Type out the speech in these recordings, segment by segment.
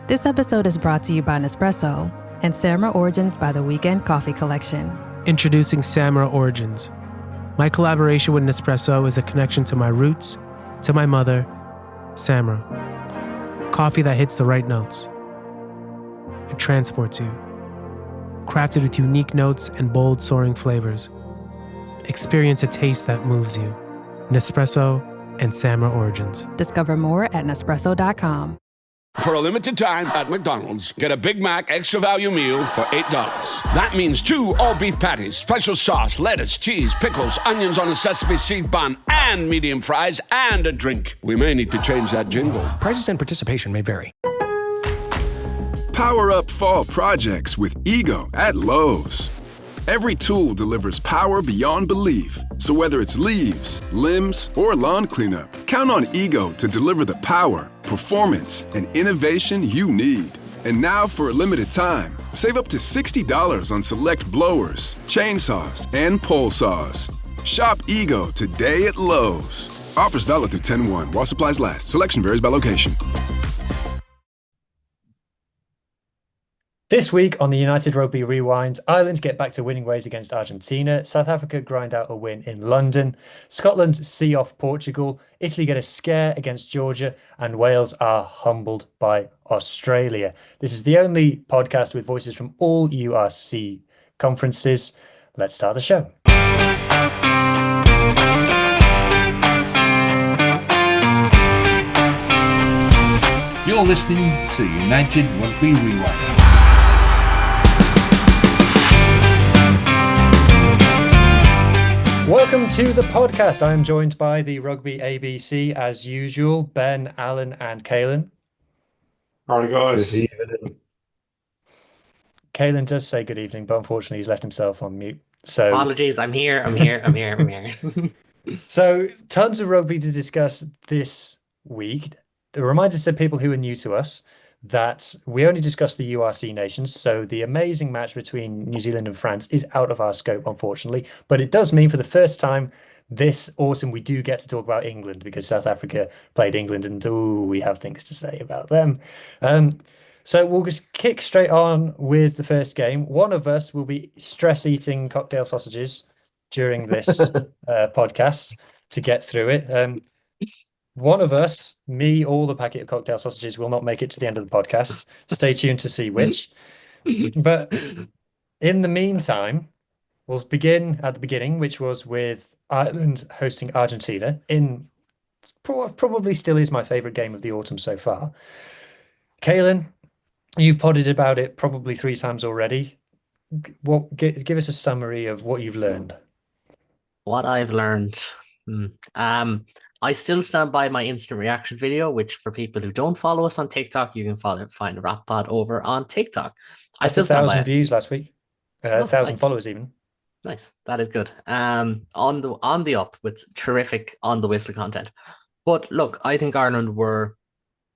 This episode is brought to you by Nespresso and Samra Origins by the Weekend Coffee Collection. Introducing Samra Origins. My collaboration with Nespresso is a connection to my roots, to my mother, Samra. Coffee that hits the right notes. It transports you. Crafted with unique notes and bold, soaring flavors. Experience a taste that moves you. Nespresso and Samra Origins. Discover more at Nespresso.com. For a limited time at McDonald's, get a Big Mac Extra Value Meal for $8. That means 2 all-beef patties, special sauce, lettuce, cheese, pickles, onions on a sesame seed bun, and medium fries, and a drink. We may need to change that jingle. Prices and participation may vary. Power up fall projects with Ego at Lowe's. Every tool delivers power beyond belief. So whether it's leaves, limbs, or lawn cleanup, count on Ego to deliver the power, performance, and innovation you need. And now for a limited time, save up to $60 on select blowers, chainsaws, and pole saws. Shop Ego today at Lowe's. Offers valid through 10/1 while supplies last. Selection varies by location. This week on the United Rugby Rewind, Ireland get back to winning ways against Argentina, South Africa grind out a win in London, Scotland see off Portugal, Italy get a scare against Georgia, and Wales are humbled by Australia. This is the only podcast with voices from all URC conferences. Let's start the show. You're listening to United Rugby Rewind. Welcome to the podcast. I am joined by the Rugby ABC as usual, Ben, Alan, and Caelan. Howdy, guys. Good evening. Caelan does say good evening, but unfortunately he's left himself on mute. So apologies, I'm here. So tons of rugby to discuss this week. A reminder to people who are new to us that we only discuss the URC nations, so the amazing match between New Zealand and France is out of our scope, unfortunately. But it does mean for the first time this autumn we do get to talk about England, because South Africa played England and we have things to say about them. So we'll just kick straight on with the first game. One of us will be stress-eating cocktail sausages during this podcast to get through it. One of us, me or the packet of cocktail sausages, will not make it to the end of the podcast. Stay tuned to see which. But in the meantime, we'll begin at the beginning, which was with Ireland hosting Argentina in probably still is my favourite game of the autumn so far. Caelan, you've podded about it probably 3 times already. Give us a summary of what you've learned. What I've learned. I still stand by my instant reaction video, which for people who don't follow us on TikTok, you can find Rap Pod over on TikTok. I still stand by 1,000 views last week. 1,000 nice. followers even. Nice. That is good. On the up with terrific on the whistle content. But look, I think Ireland were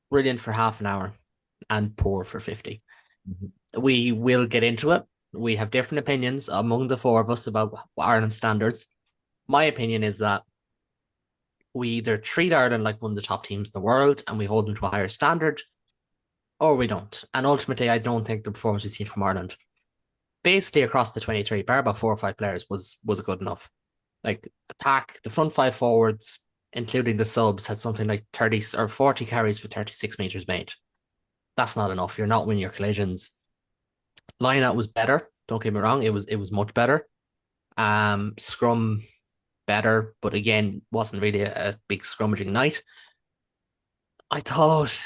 brilliant for half an hour and poor for 50. Mm-hmm. We will get into it. We have different opinions among the 4 of us about Ireland's standards. My opinion is that we either treat Ireland like one of the top teams in the world and we hold them to a higher standard, or we don't. And ultimately, I don't think the performance we've seen from Ireland, basically across the 23, bar about 4 or 5 players, was good enough. Like the pack, the front 5 forwards, including the subs, had something like 30 or 40 carries for 36 metres made. That's not enough. You're not winning your collisions. Line-out was better. Don't get me wrong. It was much better. Scrum better, but again, wasn't really a big scrummaging night. I thought,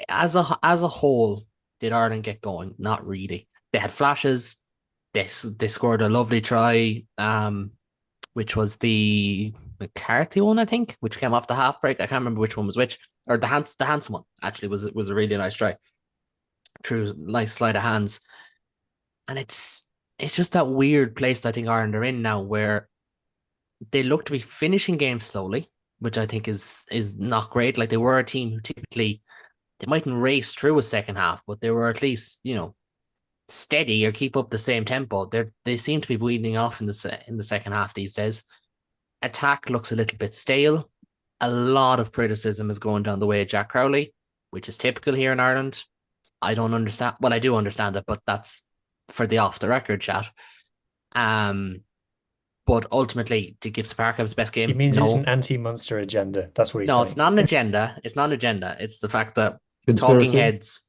as a whole, did Ireland get going? Not really. They had flashes. They scored a lovely try, which was the McCarthy one, I think, which came off the half break. I can't remember which one was which, or the handsome one actually was a really nice try. True, nice sleight of hands, and it's just that weird place that I think Ireland are in now, where they look to be finishing games slowly, which I think is not great. Like, they were a team who typically, they mightn't race through a second half, but they were at least, steady or keep up the same tempo. They seem to be bleeding off in the second half these days. Attack looks a little bit stale. A lot of criticism is going down the way of Jack Crowley. which is typical here in Ireland. I don't understand. Well, I do understand it, but that's for the off the record chat. But ultimately, did Gibson Park have his best game? He means it's No. an anti-Munster agenda. That's what he's No, saying. it's not an agenda. It's not an agenda. It's the fact that Conspiracy? talking heads.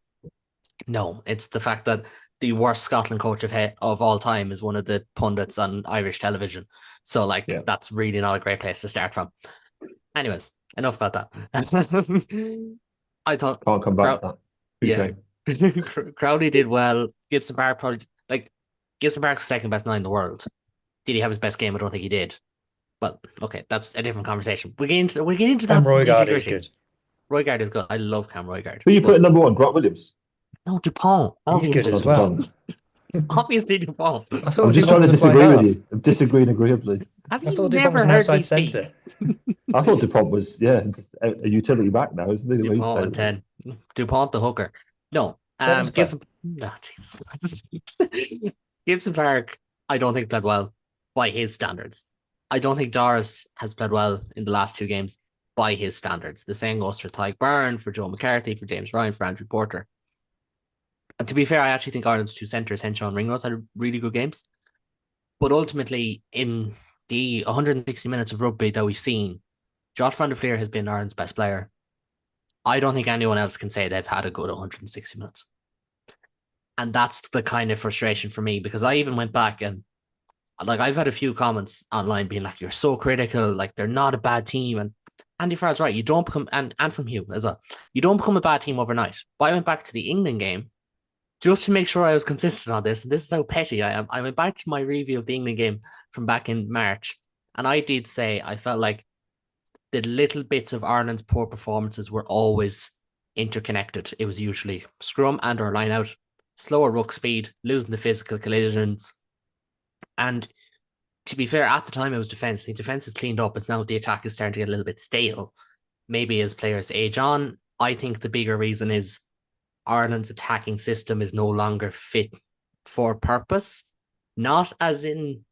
No, it's the fact that the worst Scotland coach of all time is one of the pundits on Irish television. So, like, that's really not a great place to start from. Anyways, enough about that. I thought Can't come back to that. yeah, Crowley did well. Gibson Park probably Gibson Park's the second best nine in the world. Did he have his best game? I don't think he did. But okay, that's a different conversation. We get into that. And Roygaard is good. Roygaard is good. I love Cam Roygaard. Who you put at number one? Grant Williams. No, Dupont. He's good as well. Obviously, Dupont. I'm just trying to disagree with you. I'm disagreeing agreeably. I thought Dupont was an outside centre. I thought Dupont was just a utility back now, isn't he? Dupont and 10. Dupont the hooker. No. Gibson. No, Jesus. Gibson Park, I don't think played well by his standards. I don't think Doris has played well in the last two games by his standards. The same goes for Tyke Byrne, for Joe McCarthy, for James Ryan, for Andrew Porter. And to be fair, I actually think Ireland's two centres, Henshaw and Ringrose, had really good games. But ultimately, in the 160 minutes of rugby that we've seen, Josh van der Fleer has been Ireland's best player. I don't think anyone else can say they've had a good 160 minutes. And that's the kind of frustration for me, because I even went back and I've had a few comments online being like, you're so critical, like they're not a bad team. And Andy Farrell's right. You don't become, and from Hugh as well, you don't become a bad team overnight. But I went back to the England game just to make sure I was consistent on this. And this is how petty I am. I went back to my review of the England game from back in March. And I did say, I felt like the little bits of Ireland's poor performances were always interconnected. It was usually scrum and or line out, slower ruck speed, losing the physical collisions. And to be fair, at the time it was defence. The defence is cleaned up. It's now the attack is starting to get a little bit stale. Maybe as players age on, I think the bigger reason is Ireland's attacking system is no longer fit for purpose. Not as in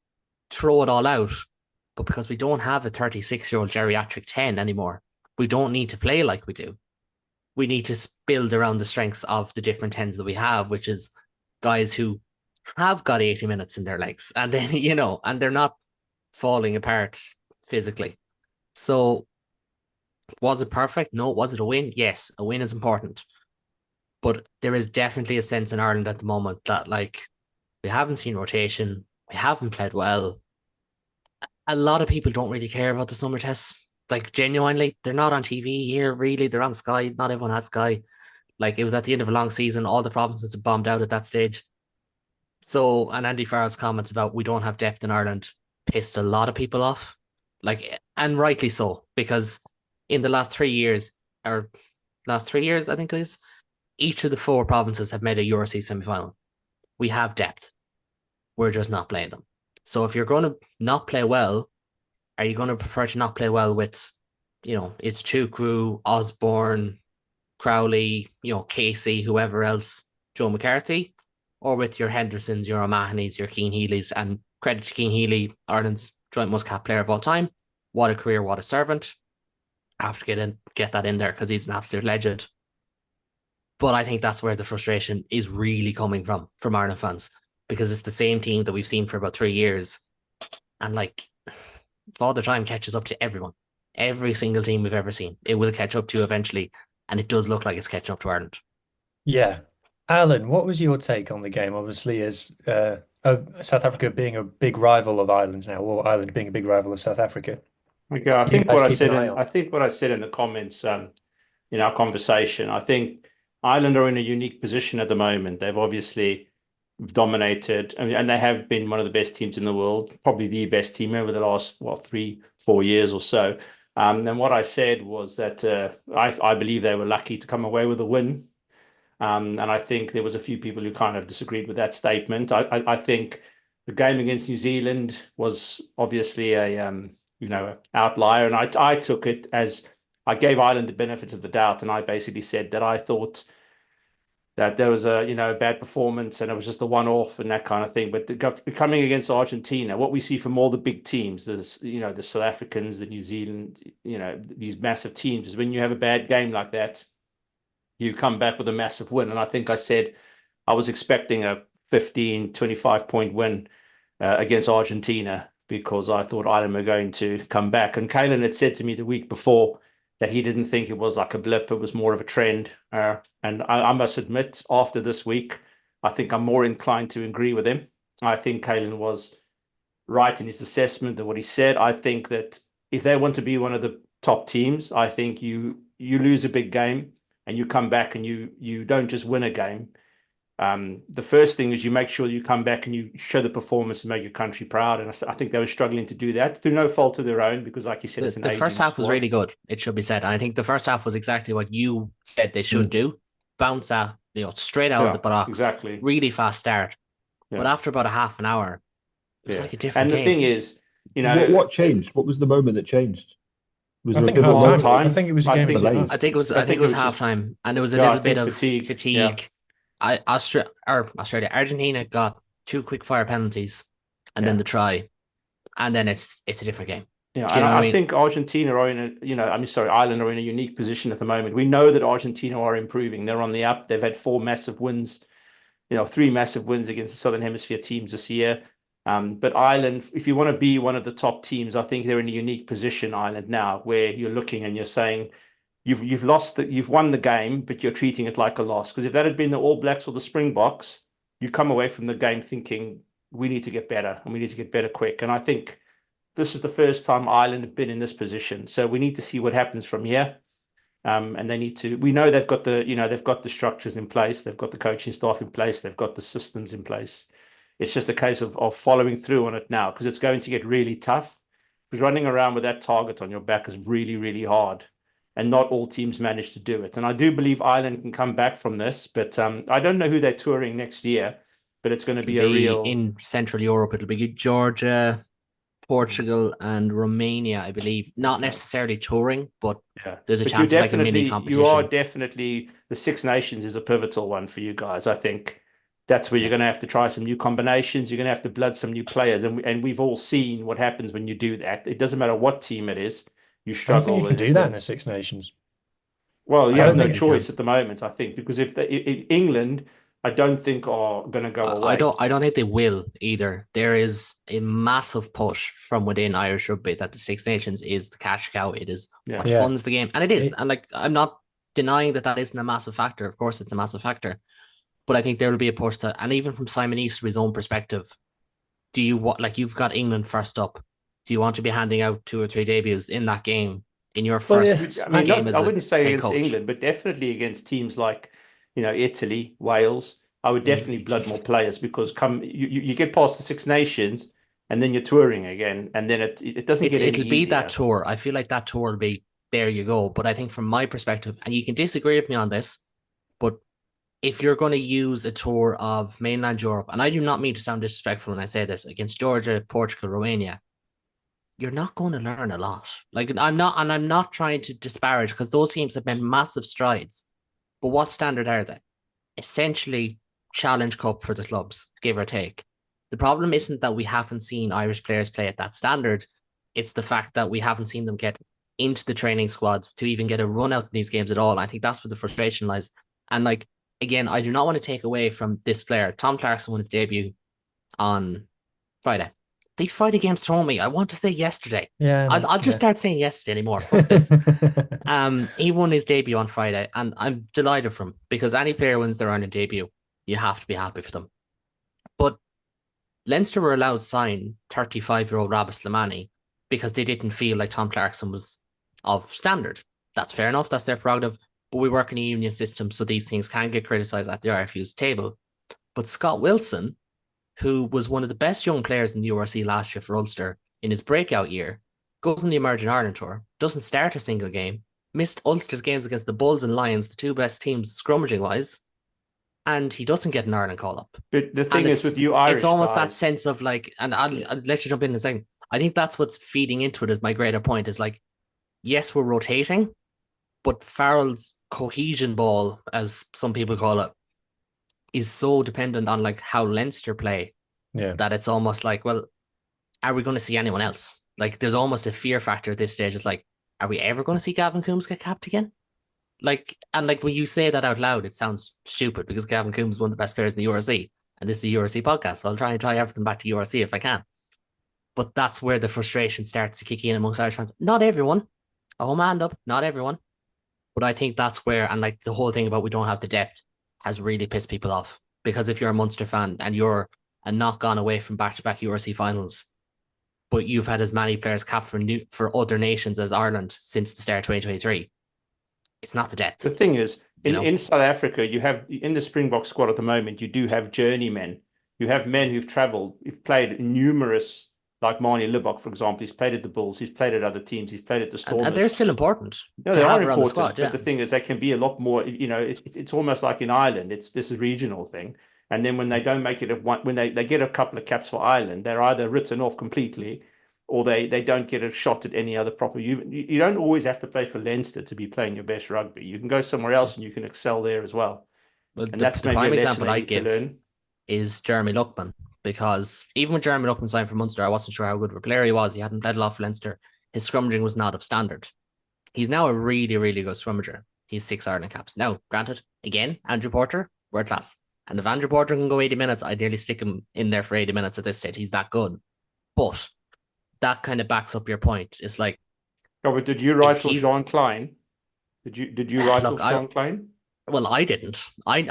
throw it all out, but because we don't have a 36-year-old geriatric 10 anymore. We don't need to play like we do. We need to build around the strengths of the different 10s that we have, which is guys who have got 80 minutes in their legs, and then, and they're not falling apart physically. So was it perfect? No. Was it a win? Yes, a win is important. But there is definitely a sense in Ireland at the moment that, like, we haven't seen rotation. We haven't played well. A lot of people don't really care about the summer tests. Like, genuinely, they're not on TV here, really. They're on Sky. Not everyone has Sky. Like, it was at the end of a long season. All the provinces had bombed out at that stage. So, and Andy Farrell's comments about we don't have depth in Ireland pissed a lot of people off. Like, and rightly so, because in the last 3 years, I think it is, each of the four provinces have made a URC semi-final. We have depth. We're just not playing them. So if you're going to not play well, are you going to prefer to not play well with, it's Chukwu, Osborne, Crowley, Casey, whoever else, Joe McCarthy, or with your Hendersons, your O'Mahanys, your Keane Healy's, and credit to Keane Healy, Ireland's joint most cap player of all time. What a career, what a servant. I have to get that in there because he's an absolute legend. But I think that's where the frustration is really coming from Ireland fans, because it's the same team that we've seen for about 3 years. And like, Father Time catches up to everyone. Every single team we've ever seen, it will catch up to eventually. And it does look like it's catching up to Ireland. Yeah. Alan, what was your take on the game? Obviously, as South Africa being a big rival of Ireland now, or Ireland being a big rival of South Africa. Okay, I think what I said in the comments in our conversation, I think Ireland are in a unique position at the moment. They've obviously dominated, and they have been one of the best teams in the world, probably the best team over the last 3-4 years or so. And what I said was that I believe they were lucky to come away with a win. And I think there was a few people who kind of disagreed with that statement. I think the game against New Zealand was obviously a outlier, and I took it as I gave Ireland the benefit of the doubt, and I basically said that I thought that there was a bad performance and it was just a one-off and that kind of thing. But coming against Argentina, what we see from all the big teams, there's the South Africans, the New Zealand, these massive teams, is when you have a bad game like that, you come back with a massive win. And I think I said I was expecting a 15, 25 point win against Argentina because I thought Ireland were going to come back. And Kalen had said to me the week before that he didn't think it was like a blip, it was more of a trend. And I must admit, after this week, I think I'm more inclined to agree with him. I think Kalen was right in his assessment of what he said. I think that if they want to be one of the top teams, I think you lose a big game and you come back and you don't just win a game. The first thing is you make sure you come back and you show the performance and make your country proud. And I think they were struggling to do that through no fault of their own, because like you said, it's an the first half squad. was really good, it should be said. And I think the first half was exactly what you said they should do. Bounce out, straight out of the blocks. Exactly. Really fast start. But after about a half an hour, it was like a different game. And the thing is, what changed? What was the moment that changed? Was I think half time. I think it was a game. I think it was halftime, and there was a little bit of fatigue. Argentina got 2 quick fire penalties, and then the try, and then it's a different game. Yeah, and I think Argentina are in Ireland are in a unique position at the moment. We know that Argentina are improving; they're on the up. They've had 4 massive wins, 3 massive wins against the Southern Hemisphere teams this year. But Ireland, if you want to be one of the top teams, I think they're in a unique position, Ireland, now, where you're looking and you're saying you've won the game, but you're treating it like a loss. Because if that had been the All Blacks or the Springboks, you come away from the game thinking we need to get better and we need to get better quick. And I think this is the first time Ireland have been in this position. So we need to see what happens from here. And they need to. We know they've got the structures in place, they've got the coaching staff in place, they've got the systems in place. It's just a case of following through on it now, because it's going to get really tough. Because running around with that target on your back is really, really hard. And not all teams manage to do it. And I do believe Ireland can come back from this. But I don't know who they're touring next year. But it's going to be a real... In Central Europe, it'll be Georgia, Portugal and Romania, I believe. Not necessarily touring, but there's a chance of like a mini competition. You are definitely... The Six Nations is a pivotal one for you guys, I think. That's where you're going to have to try some new combinations. You're going to have to blood some new players. And we've all seen what happens when you do that. It doesn't matter what team it is. You struggle. I think you can do that in the Six Nations. Well, you have no choice at the moment, I think, because if England, I don't think are going to go away. I don't think they will either. There is a massive push from within Irish rugby that the Six Nations is the cash cow. It is what funds the game. And it is. And I'm not denying that isn't a massive factor. Of course, it's a massive factor. But I think there will be a push to, and even from Simon Easterby's own perspective, do you want, like, you've got England first up? Do you want to be handing out 2 or 3 debuts in that game in your first game? I wouldn't say against coach. England, but definitely against teams like, Italy, Wales. I would definitely blood more players, because you get past the Six Nations and then you're touring again, and then it doesn't get any easier. It'll be that tour. I feel like that tour will be there you go. But I think from my perspective, and you can disagree with me on this, but if you're going to use a tour of mainland Europe, and I do not mean to sound disrespectful when I say this, against Georgia, Portugal, Romania, you're not going to learn a lot. Like, I'm not trying to disparage, because those teams have made massive strides. But what standard are they? Essentially, Challenge Cup for the clubs, give or take. The problem isn't that we haven't seen Irish players play at that standard. It's the fact that we haven't seen them get into the training squads to even get a run out in these games at all. And I think that's where the frustration lies. And like, again, I do not want to take away from this player. Tom Clarkson won his debut on Friday. These Friday games throw me. I want to say yesterday. Yeah, I'll just start saying yesterday anymore. Fuck this. He won his debut on Friday, and I'm delighted for him, because any player wins their own debut, you have to be happy for them. But Leinster were allowed to sign 35-year-old Rabbi Slimani because they didn't feel like Tom Clarkson was of standard. That's fair enough. That's their prerogative. But we work in a union system, so these things can get criticised at the RFU's table. But Scott Wilson, who was one of the best young players in the URC last year for Ulster in his breakout year, goes on the Emerging Ireland Tour, doesn't start a single game, missed Ulster's games against the Bulls and Lions, the 2 best teams scrummaging-wise, and he doesn't get an Ireland call-up. But the thing is with you Irish it's almost guys, that sense of like, and I'll let you jump in a second. I think that's what's feeding into it, is my greater point, is like, yes, we're rotating, but Farrell's cohesion ball, as some people call it, is so dependent on like how Leinster play, that it's almost like, well, are we going to see anyone else? Like, there's almost a fear factor at this stage. It's like, are we ever going to see Gavin Coombs get capped again? And when you say that out loud, it sounds stupid because Gavin Coombs is one of the best players in the URC, and this is a URC podcast, so I'll try and tie everything back to URC if I can. But that's where the frustration starts to kick in amongst Irish fans. Not everyone. Oh, man up, not everyone. But I think that's where, and the whole thing about we don't have the depth has really pissed people off. Because if you're a Munster fan and you're not gone away from back-to-back URC finals, but you've had as many players capped for other nations as Ireland since the start of 2023, it's not the depth. The thing is, in South Africa, you have, in the Springbok squad at the moment, you do have journeymen. You have men who've travelled, who've played numerous, like Marnie Libbok, for example. He's played at the Bulls, he's played at other teams, he's played at the Stormers. And they're still important. No, they are important, but the thing is, they can be a lot more, it's almost like in Ireland, this is a regional thing. And then when they don't make it, when they get a couple of caps for Ireland, they're either written off completely, or they don't get a shot at any other proper. You don't always have to play for Leinster to be playing your best rugby. You can go somewhere else and you can excel there as well. And that's the prime example I give is Jeremy Luckman, because even when Jeremy Luckman signed for Munster, I wasn't sure how good of a player he was. He hadn't played a lot for Leinster. His scrummaging was not up standard. He's now a really, really good scrummager. He's 6 Ireland caps. Now, granted, again, Andrew Porter, world class. And if Andrew Porter can go 80 minutes, I'd nearly stick him in there for 80 minutes at this stage. He's that good. But that kind of backs up your point. It's like, oh, but did you write off Jean Klein? Did you write off Jean Klein? Well, I didn't. I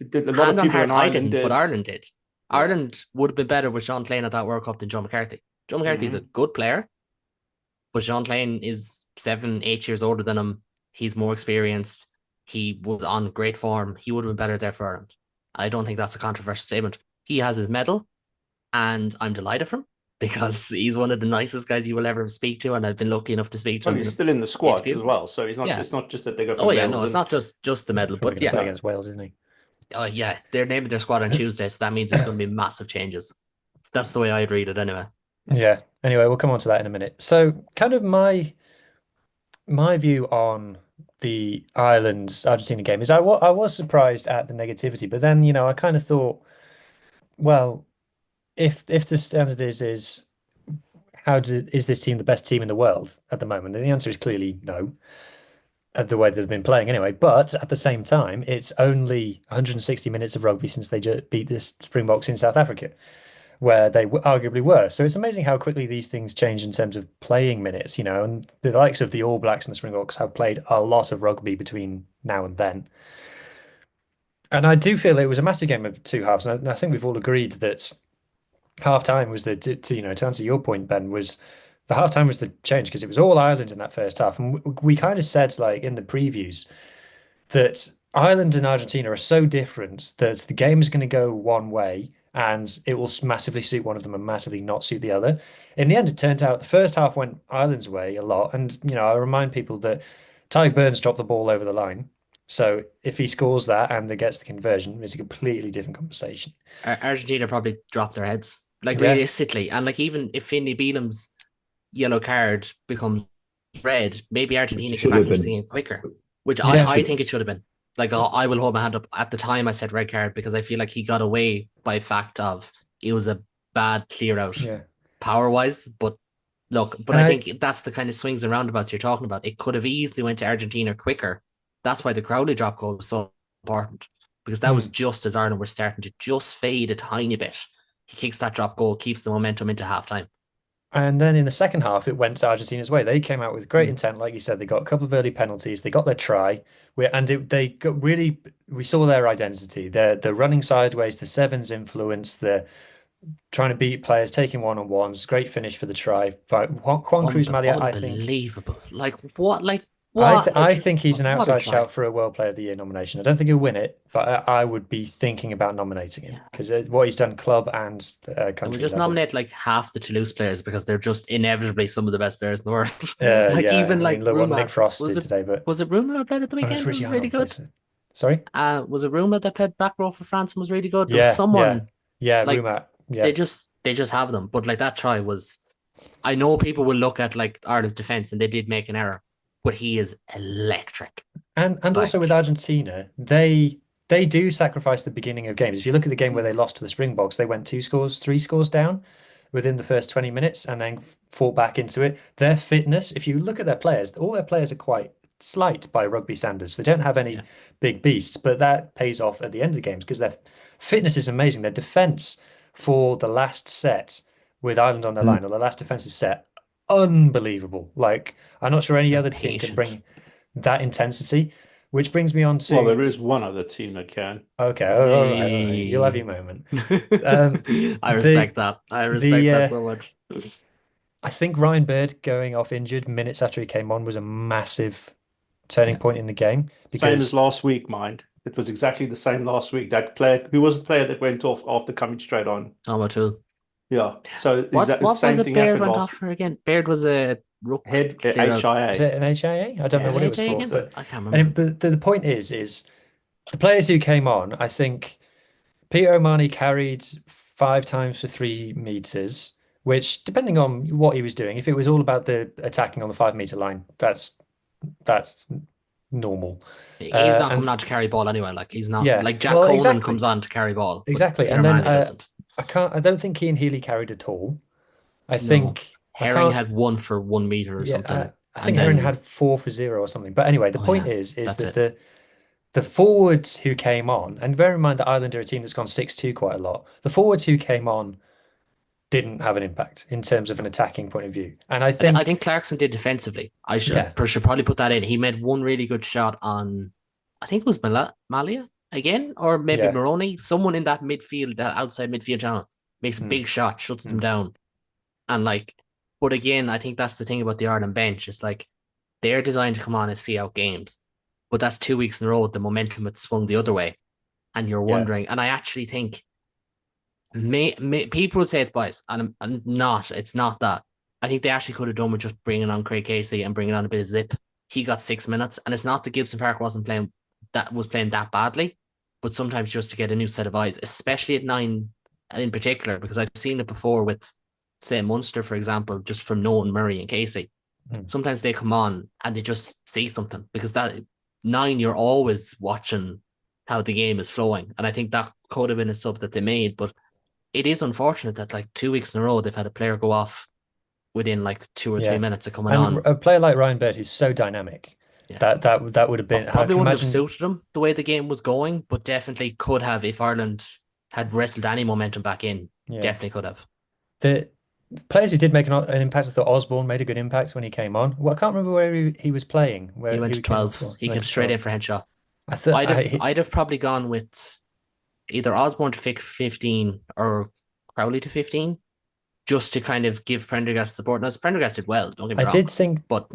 did a lot of people in Ireland did. But Ireland did. Yeah. Ireland would have been better with Sean Klein at that World Cup than John McCarthy. John McCarthy's a good player, but Sean Klein is 7-8 years older than him. He's more experienced. He was on great form. He would have been better there for Ireland. I don't think that's a controversial statement. He has his medal, and I'm delighted for him because he's one of the nicest guys you will ever speak to, and I've been lucky enough to speak to him. He's still in the squad as well, so he's not. Yeah. It's not just that they go. For it's not just the medal, but yeah, against Wales, isn't he? Oh yeah, they're naming their squad on Tuesday, so that means it's going to be massive changes. That's the way I'd read it, anyway. Yeah. Anyway, we'll come on to that in a minute. So, kind of my view on the Ireland-Argentina game is I was surprised at the negativity, but then I kind of thought, well, if the standard is is this team the best team in the world at the moment? And the answer is clearly no, the way they've been playing anyway. But at the same time, it's only 160 minutes of rugby since they just beat the Springboks in South Africa, where they arguably were. So it's amazing how quickly these things change in terms of playing minutes, and the likes of the All Blacks and the Springboks have played a lot of rugby between now and then. And I do feel it was a massive game of two halves. And I think we've all agreed that half-time was to answer your point, Ben, was the half-time was the change, because it was all Ireland in that first half. And we kind of said, like in the previews, that Ireland and Argentina are so different that the game is going to go one way and it will massively suit one of them and massively not suit the other. In the end, it turned out the first half went Ireland's way a lot. And, I remind people that Ty Burns dropped the ball over the line. So if he scores that and gets the conversion, it's a completely different conversation. Argentina probably dropped their heads, realistically. And even if Finlay Beelham's yellow card becomes red, maybe Argentina can back into the game quicker, which I think it should have been. I will hold my hand up. At the time, I said red card because I feel like he got away by fact of it was a bad clear out power-wise. But look, I think that's the kind of swings and roundabouts you're talking about. It could have easily went to Argentina quicker. That's why the Crowley drop goal was so important, because that was just as Ireland were starting to just fade a tiny bit. He kicks that drop goal, keeps the momentum into halftime. And then in the second half, it went to Argentina's way. They came out with great intent, like you said. They got a couple of early penalties. They got their try, we saw their identity. The running sideways, the sevens influence, the trying to beat players, taking one-on-ones. Great finish for the try. Juan Cruz Malia, I think. Unbelievable. I think he's an outside shout for a World Player of the Year nomination. I don't think he'll win it, but I would be thinking about nominating him because what he's done club and country. We just nominate half the Toulouse players because they're just inevitably some of the best players in the world. What Nick Frost did today. But was it Ruma who played at the weekend? Was really good. Sorry? Was it Ruma that played back row for France and was really good? Ruma. Yeah. They just have them. But that try was, I know people will look at Ireland's defence and they did make an error, but he is electric. And also with Argentina, they do sacrifice the beginning of games. If you look at the game where they lost to the Springboks, they went 3 scores down within the first 20 minutes and then fought back into it. Their fitness, if you look at their players, all their players are quite slight by rugby standards. They don't have any big beasts, but that pays off at the end of the games because their fitness is amazing. Their defense for the last set with Ireland on their line, or the last defensive set, unbelievable. Like, I'm not sure any other team can bring that intensity, which brings me on to... Well, there is one other team that can. Okay, all right. You'll have your moment. I respect that. I respect that so much. I think Ryan Bird going off injured minutes after he came on was a massive turning point in the game. Same as last week, mind. It was exactly the same last week. That player, who was the player that went off after coming straight on? Tom O'Toole. Yeah. So what same was it thing Baird happened went last off for again? Baird was a head HIA. Is it an HIA? I don't know what it was for. But I can't remember. The point is the players who came on, I think Peter O'Mahony carried 5 times for 3 meters, which, depending on what he was doing, if it was all about the attacking on the 5-meter line, that's normal. He's not coming on to carry ball anyway. Like, he's not like Jack Coleman comes on to carry ball. Exactly. And then I don't think Cian Healy carried at all. I think Herring had 1 for 1 meter or something. I think Herring had 4 for 0 or something. But anyway, the point is that the forwards who came on, and bear in mind that Ireland are a team that's gone 6-2 quite a lot, the forwards who came on didn't have an impact in terms of an attacking point of view. And I think Clarkson did defensively. I should probably put that in. He made 1 really good shot on, I think it was Malia again, or maybe Maroney. Someone in that midfield, that outside midfield channel, makes a big shot, shuts them down. And but again, I think that's the thing about the Ireland bench. It's like, they're designed to come on and see out games. But that's 2 weeks in a row, the momentum had swung the other way. And you're wondering, and I actually think people would say it's biased, and it's not that. I think they actually could have done with just bringing on Craig Casey and bringing on a bit of zip. He got 6 minutes, and it's not that Gibson Park was playing that badly, but sometimes just to get a new set of eyes, especially at 9 in particular, because I've seen it before with, say, Munster, for example, just from knowing Murray and Casey. Sometimes they come on and they just see something, because that 9, you're always watching how the game is flowing, and I think that could have been a sub that they made. But it is unfortunate that 2 weeks in a row they've had a player go off within 2 or 3 minutes of coming on. A player like Ryan Bird, who's so dynamic, that would have been probably wouldn't have suited him the way the game was going, but definitely could have if Ireland had wrestled any momentum back in. Definitely could have. The players who did make an impact, I thought Osborne made a good impact when he came on. Well, I can't remember where he was playing. He went to 12. He came straight in for Henshaw. I'd have probably gone with either Osborne to 15 or Crowley to 15, just to kind of give Prendergast support. Now, Prendergast did well, don't get me wrong. I did think, but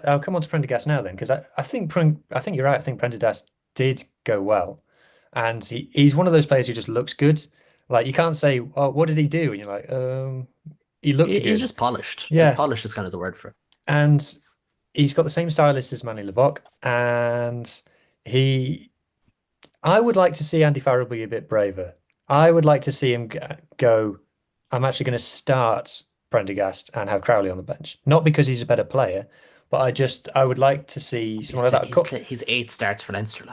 I'll come on to Prendergast now then, because I think you're right. I think Prendergast did go well, and he's one of those players who just looks good. Like, you can't say, "Oh, what did he do?" And you're like, he looked good. He's just polished. Yeah, polished is kind of the word for it. And he's got the same stylist as Manny Lebok, and I would like to see Andy Farrell be a bit braver. I would like to see him go, I'm actually going to start Prendergast and have Crowley on the bench. Not because he's a better player, but I would like to see someone like that. His 8 starts for Leinster.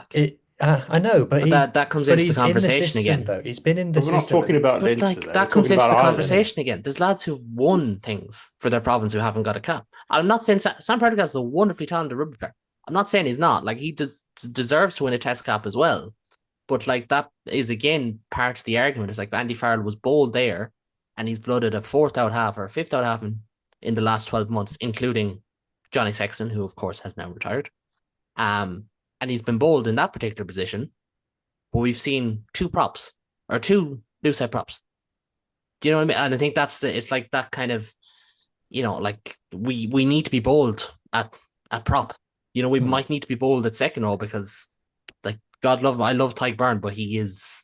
I know, but that comes into the conversation again. Though he's been in the system. We're not talking about Leinster. That comes into the conversation again. There's lads who've won things for their province who haven't got a cap. And I'm not saying Sam Prendergast is a wonderfully talented rugby player. I'm not saying he's not. He deserves to win a Test cap as well. But that is again part of the argument. It's Andy Farrell was bold there, and he's blooded a 4th out half or 5th out half in the last 12 months, including Johnny Sexton, who of course has now retired. And he's been bold in that particular position. But we've seen 2 props or 2 loose head props. Do you know what I mean? And I think it's that kind of, we need to be bold at prop. We might need to be bold at second row, because God love him. I love Tyke Byrne, but he's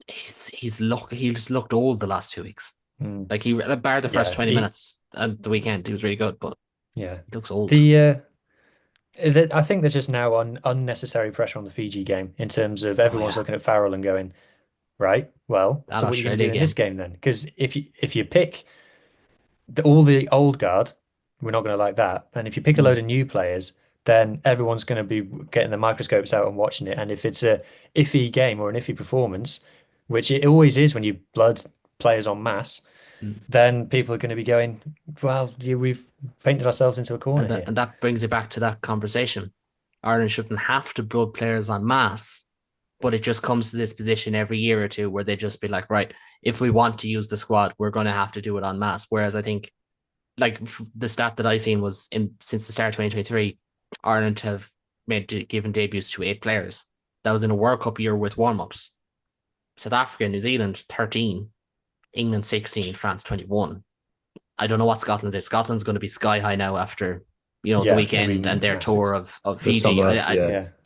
just looked old the last 2 weeks. He barred the first 20 minutes at the weekend. He was really good, but he looks old. I think there's just now unnecessary pressure on the Fiji game in terms of everyone's looking at Farrell and going, right, well, so what are you going to do in this game then? Because if you pick all the old guard, we're not going to like that. And if you pick a load of new players, then everyone's going to be getting the microscopes out and watching it. And if it's a iffy game or an iffy performance, which it always is when you blood players en masse, then people are going to be going, well, we've painted ourselves into a corner here. And that brings you back to that conversation. Ireland shouldn't have to blood players en masse, but it just comes to this position every year or two where they just be like, right, if we want to use the squad, we're going to have to do it en masse. Whereas I think, like the stat that I seen was since the start of 2023, Ireland have given debuts to 8 players. That was in a World Cup year with warm-ups. South Africa, New Zealand, 13, England 16, France 21. I don't know what Scotland is. Scotland's going to be sky high now after the weekend and their tour of Fiji summer,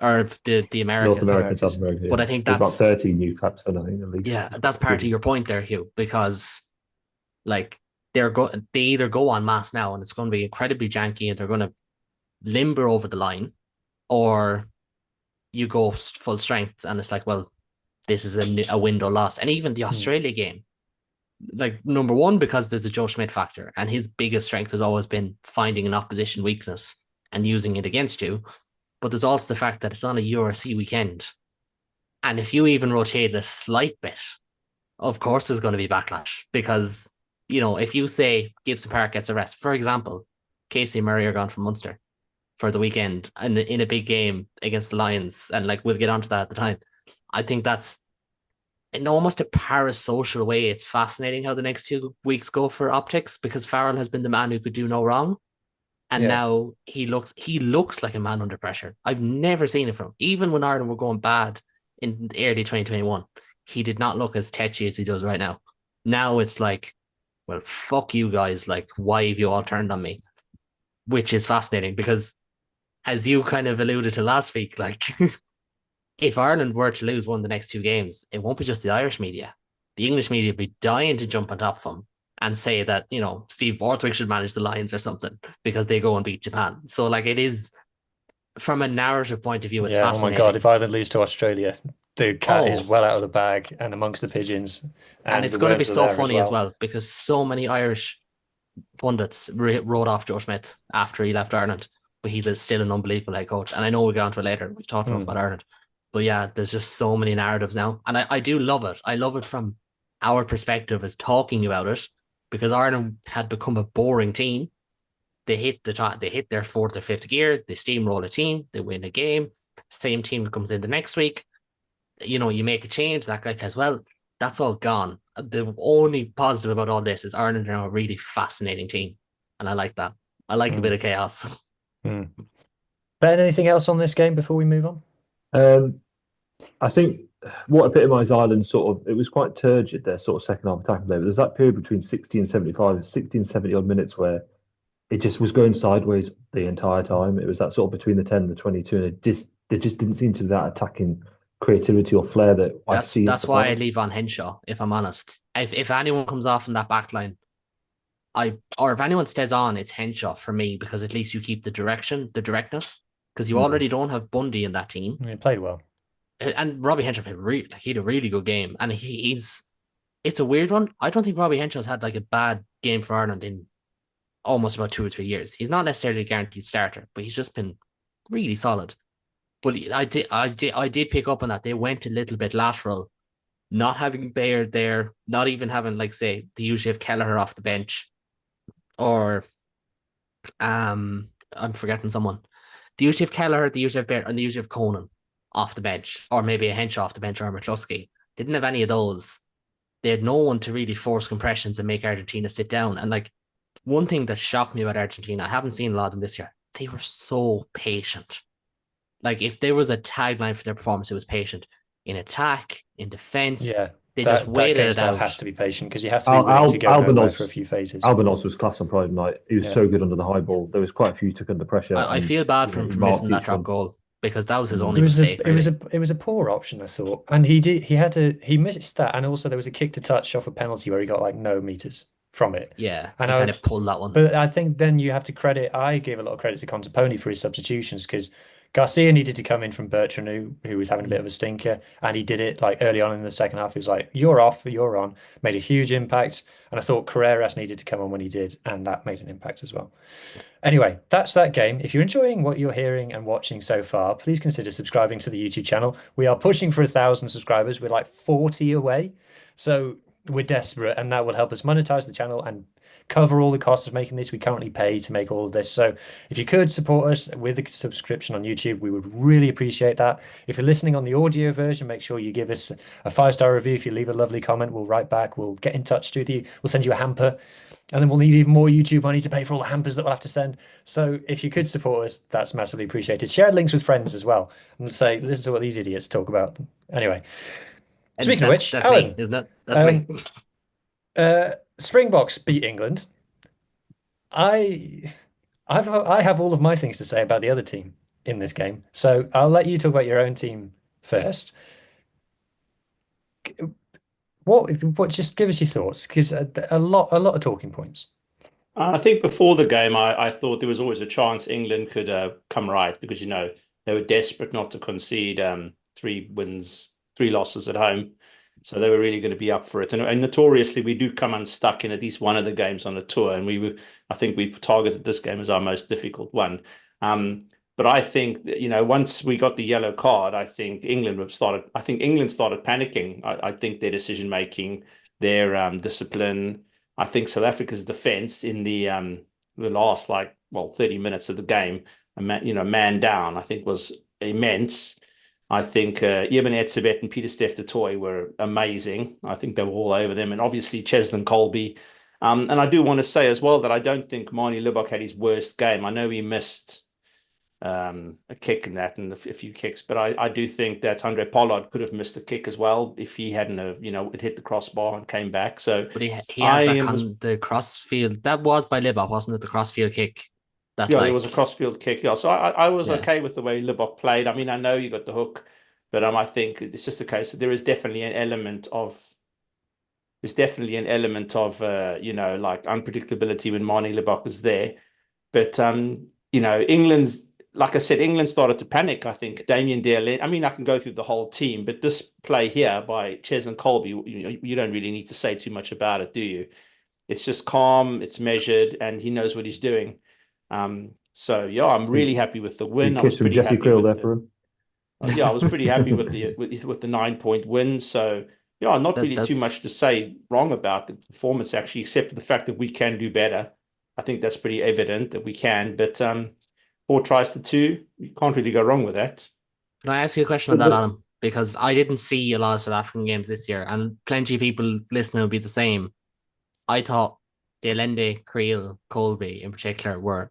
or the Americas. North America, South America. But I think there's that's about 30 new caps, I think, at least. Yeah, that's part of your point there, Hugh, because like they either go en masse now and it's going to be incredibly janky and they're going to limber over the line, or you go full strength and it's like, well, this is a window loss. And even the Australia game, like, number one, because there's a Joe Schmidt factor, and his biggest strength has always been finding an opposition weakness and using it against you. But there's also the fact that it's on a URC weekend. And if you even rotate a slight bit, of course there's going to be backlash. Because, if you say Gibson Park gets a rest, for example, Casey and Murray are gone from Munster for the weekend and in a big game against the Lions, and like we'll get onto that at the time. I think that's in almost a parasocial way. It's fascinating how the next 2 weeks go for optics, because Farrell has been the man who could do no wrong. And now he looks like a man under pressure. I've never seen it from him. Even when Ireland were going bad in early 2021, he did not look as tetchy as he does right now. Now it's like, well, fuck you guys. Like, why have you all turned on me? Which is fascinating because, as you kind of alluded to last week, like, if Ireland were to lose one of the next 2 games, it won't be just the Irish media. The English media will be dying to jump on top of them and say that, Steve Borthwick should manage the Lions or something because they go and beat Japan. So, like, it is, from a narrative point of view, it's fascinating. Oh my God, if Ireland lose to Australia, the cat is well out of the bag and amongst the pigeons. And it's going to be so funny as well, because so many Irish pundits wrote off Joe Schmidt after he left Ireland, but he's still an unbelievable head coach. And I know we'll get onto it later. We've talked enough about Ireland. But yeah, there's just so many narratives now. And I do love it. I love it from our perspective as talking about it, because Ireland had become a boring team. They hit their 4th or 5th gear. They steamroll a team. They win a game. Same team that comes in the next week. You make a change. That guy plays well. That's all gone. The only positive about all this is Ireland are now a really fascinating team. And I like that. I like a bit of chaos. Ben, anything else on this game before we move on? I think what epitomised Ireland it was quite turgid, their sort of second half attacking play. But there's that period between 60 and 75, 60 and 70 odd minutes where it just was going sideways the entire time. It was that sort of between the 10 and the 22, and it just didn't seem to be that attacking creativity or flair that I've seen. That's why I leave on Henshaw, if I'm honest. If anyone comes off in that back line, or if anyone stays on, it's Henshaw for me, because at least you keep the directness, because you already don't have Bundy in that team. He played well. And Robbie Henshaw played he had a really good game. And it's a weird one. I don't think Robbie Henshaw's had like a bad game for Ireland in almost about 2 or 3 years. He's not necessarily a guaranteed starter, but he's just been really solid. But I did pick up on that. They went a little bit lateral, not having Bayard there, not even having, like, say, they usually have Kelleher off the bench, or I'm forgetting someone. They usually have Kelleher, they usually have Bayard, and they usually have Conan off the bench, or maybe a Henshaw off the bench, or McCluskey. They didn't have any of those. They had no one to really force compressions and make Argentina sit down. And, like, one thing that shocked me about Argentina, I haven't seen a lot of them this year, they were so patient. Like, if there was a tagline for their performance, it was patient. In attack, in defence, they just waited it out. Has to be patient, because you have to be willing to go for a few phases. Albanos was class on Friday night. He was so good under the high ball. There was quite a few took under pressure. I feel bad for him for missing that drop goal, because that was his only mistake. It was a poor option, I thought, and he missed that, and also there was a kick to touch off a penalty where he got like no meters from it. Yeah, and I kind of pulled that one. But I think then you have to credit. I gave a lot of credit to Contepone for his substitutions, because Garcia needed to come in from Bertrand, who was having a bit of a stinker, and he did it like early on in the second half. He was like, "You're off, you're on," made a huge impact. And I thought Carreras needed to come on when he did, and that made an impact as well. Anyway, that's that game. If you're enjoying what you're hearing and watching so far, please consider subscribing to the YouTube channel. We are pushing for 1,000 subscribers. We're like 40 away. So we're desperate, and that will help us monetize the channel and cover all the costs of making this. We currently pay to make all of this. So if you could support us with a subscription on YouTube, we would really appreciate that. If you're listening on the audio version, make sure you give us a 5-star review. If you leave a lovely comment, we'll write back. We'll get in touch with you. We'll send you a hamper. And then we'll need even more YouTube money to pay for all the hampers that we'll have to send. So if you could support us, that's massively appreciated. Share links with friends as well. And say, listen to what these idiots talk about. Anyway, And speaking of which, that's Alan, me, isn't it? That's me. Springboks beat England. I have all of my things to say about the other team in this game. So I'll let you talk about your own team first. What just give us your thoughts, because a lot of talking points. I think before the game, I thought there was always a chance England could come right, because they were desperate not to concede 3 losses at home, so they were really going to be up for it. And notoriously, we do come unstuck in at least one of the games on the tour, and I think we targeted this game as our most difficult one. But I think once we got the yellow card, I think England started panicking. I think their decision making, their discipline. I think South Africa's defense in the last 30 minutes of the game, man down, I think was immense. I think Eben Etzebeth and Pieter-Steph du Toit were amazing. I think they were all over them, and obviously Cheslin Colby. And I do want to say as well that I don't think Manie Libbok had his worst game. I know he missed a kick in that and a few kicks, but I do think that Andre Pollard could have missed a kick as well if he hadn't it hit the crossbar and came back. So but he has the crossfield, that was by Libbok, wasn't it? The crossfield kick. It was a crossfield kick. Yeah, so I was okay with the way Libbok played. I mean, I know you got the hook, but I think it's just a case that there is definitely an element of unpredictability when Manie Libbok was there. But England's, like I said, England started to panic. I think Damien Dearlin, I can go through the whole team, but this play here by Cheslin Colby, you don't really need to say too much about it, do you? It's just calm, it's measured, and he knows what he's doing. So yeah, I'm really happy with the win. I was pretty Jesse happy Krill there for him. I was pretty happy with the 9-point win. So yeah, not really too much to say wrong about the performance, actually, except for the fact that we can do better. I think that's pretty evident that we can. But 4 tries to 2, you can't really go wrong with that. Can I ask you a question on that, Adam? Because I didn't see a lot of South African games this year, and plenty of people listening will be the same. I thought Delende, Creel, Colby in particular were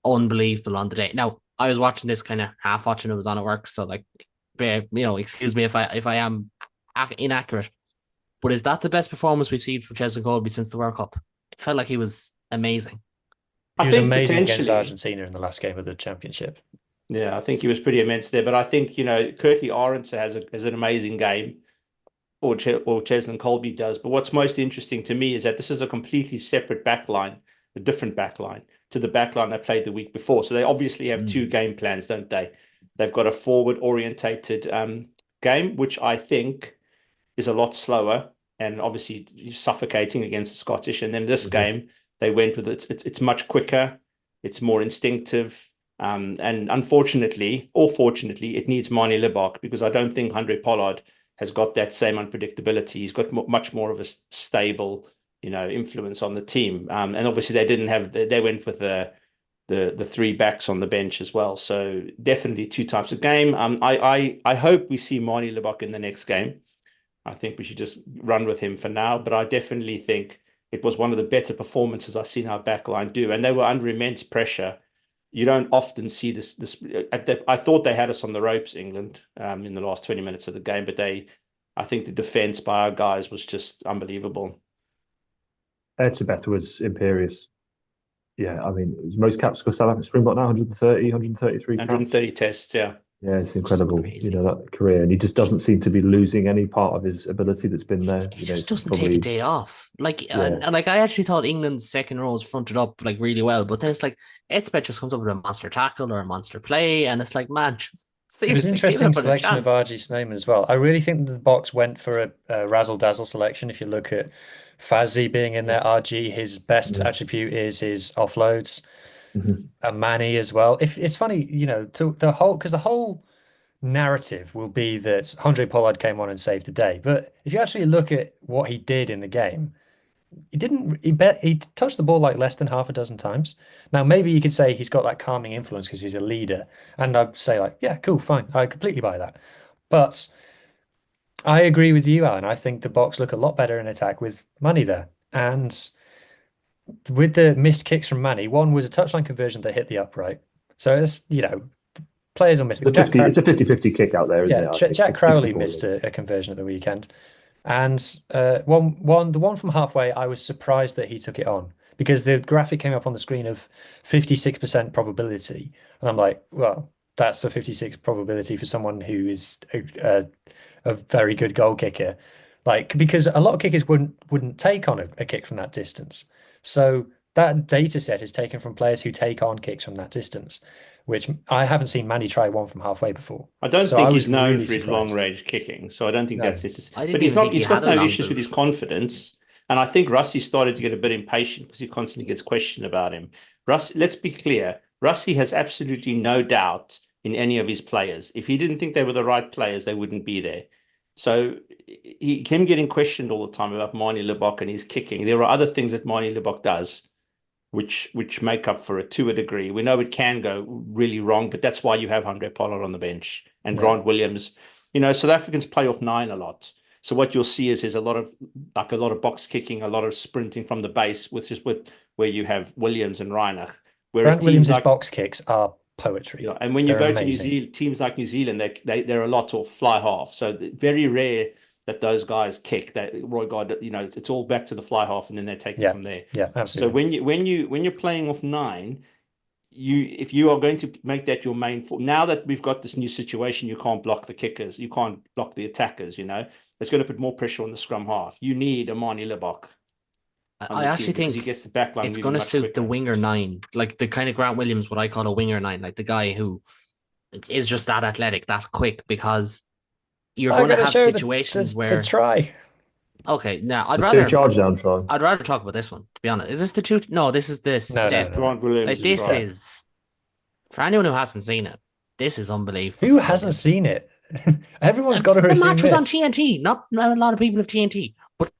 unbelievable on the day. Now, I was watching this kind of half watching, it was on at work, so excuse me if I am inaccurate. But is that the best performance we've seen from Cheslin Colby since the World Cup? It felt like he was amazing. He was amazing against Argentina in the last game of the championship. Yeah, I think he was pretty immense there. But I think, Curtly Arendse has an amazing game, or Cheslin Colby does. But what's most interesting to me is that this is a completely separate backline, a different backline to the backline they played the week before. So they obviously have 2 game plans, don't they? They've got a forward-orientated game, which I think is a lot slower and obviously suffocating against the Scottish. And then this game, they went with it. It's much quicker. It's more instinctive. And unfortunately, or fortunately, it needs Manie Libbok, because I don't think Andre Pollard has got that same unpredictability. He's got much more of a stable, influence on the team. And obviously they went with the 3 backs on the bench as well. So definitely 2 types of game. I hope we see Manie Libbok in the next game. I think we should just run with him for now. But I definitely think it was one of the better performances I've seen our backline do. And they were under immense pressure. You don't often see this. I thought they had us on the ropes, England, in the last 20 minutes of the game. But I think the defense by our guys was just unbelievable. Etzebeth was imperious. Yeah, most caps for South Africa Springbok now, 130, 133 caps. 130 tests, yeah. Yeah, it's incredible, that career. And he just doesn't seem to be losing any part of his ability that's been there. He just doesn't take a day off. I actually thought England's second row was fronted up really well, but then it's like Etzebeth just comes up with a monster tackle or a monster play, and it's like, man, it was an interesting selection of RG Snyman as well. I really think the box went for a razzle-dazzle selection. If you look at Fazzi being in there, RG, his best attribute is his offloads. And Manny as well. If it's funny, because the whole narrative will be that Andre Pollard came on and saved the day. But if you actually look at what he did in the game, he touched the ball like less than half a dozen times. Now, maybe you could say he's got that calming influence because he's a leader. And I'd say like, yeah, cool, fine. I completely buy that. But I agree with you, Alan. I think the Box look a lot better in attack with Money there. And with the missed kicks from Manny, one was a touchline conversion that hit the upright. So it's, players will miss it. It's a 50-50 kick out there, isn't it? Jack Crowley missed a conversion at the weekend. And the one from halfway, I was surprised that he took it on because the graphic came up on the screen of 56% probability. And I'm like, well, that's a 56 probability for someone who is a very good goal kicker. Like, because a lot of kickers wouldn't take on a kick from that distance. So that data set is taken from players who take on kicks from that distance, which I haven't seen Manny try one from halfway before. I don't think he's known for his long range kicking, so I don't think that's his. But he's got no issues with his confidence. And I think Rusty started to get a bit impatient because he constantly gets questioned about him. Let's be clear, Rusty has absolutely no doubt in any of his players. If he didn't think they were the right players, they wouldn't be there. So him getting questioned all the time about Marnie Lebok and his kicking. There are other things that Marnie Lebok does which make up for it to a degree. We know it can go really wrong, but that's why you have Andre Pollard on the bench and Grant Williams. South Africans play off 9 a lot. So what you'll see is a lot of box kicking, a lot of sprinting from the base, with where you have Williams and Reinach. Whereas Grant Williams' box kicks are poetry. And when you go to New Zealand, teams like New Zealand, they're a lot of fly half. So very rare that those guys kick. That Roy God, it's all back to the fly half, and then they take it from there. Yeah, absolutely. So when you're playing off 9, if you are going to make that your main now that we've got this new situation, you can't block the kickers, you can't block the attackers. It's going to put more pressure on the scrum half. You need Amani Lebok. I actually think he gets the back line, it's going to suit quicker. The winger 9, like the kind of Grant Williams, what I call a winger 9, like the guy who is just that athletic, that quick, because you're going to have situations where the try. Okay, now I'd rather charge down try. I'd rather talk about this one, to be honest. Is this the two? No, this is the step. No. Grant Williams like this is for anyone who hasn't seen it. This is unbelievable. Who hasn't seen it? Everyone's got to have seen the match this. was on TNT. Not a lot of people have TNT, but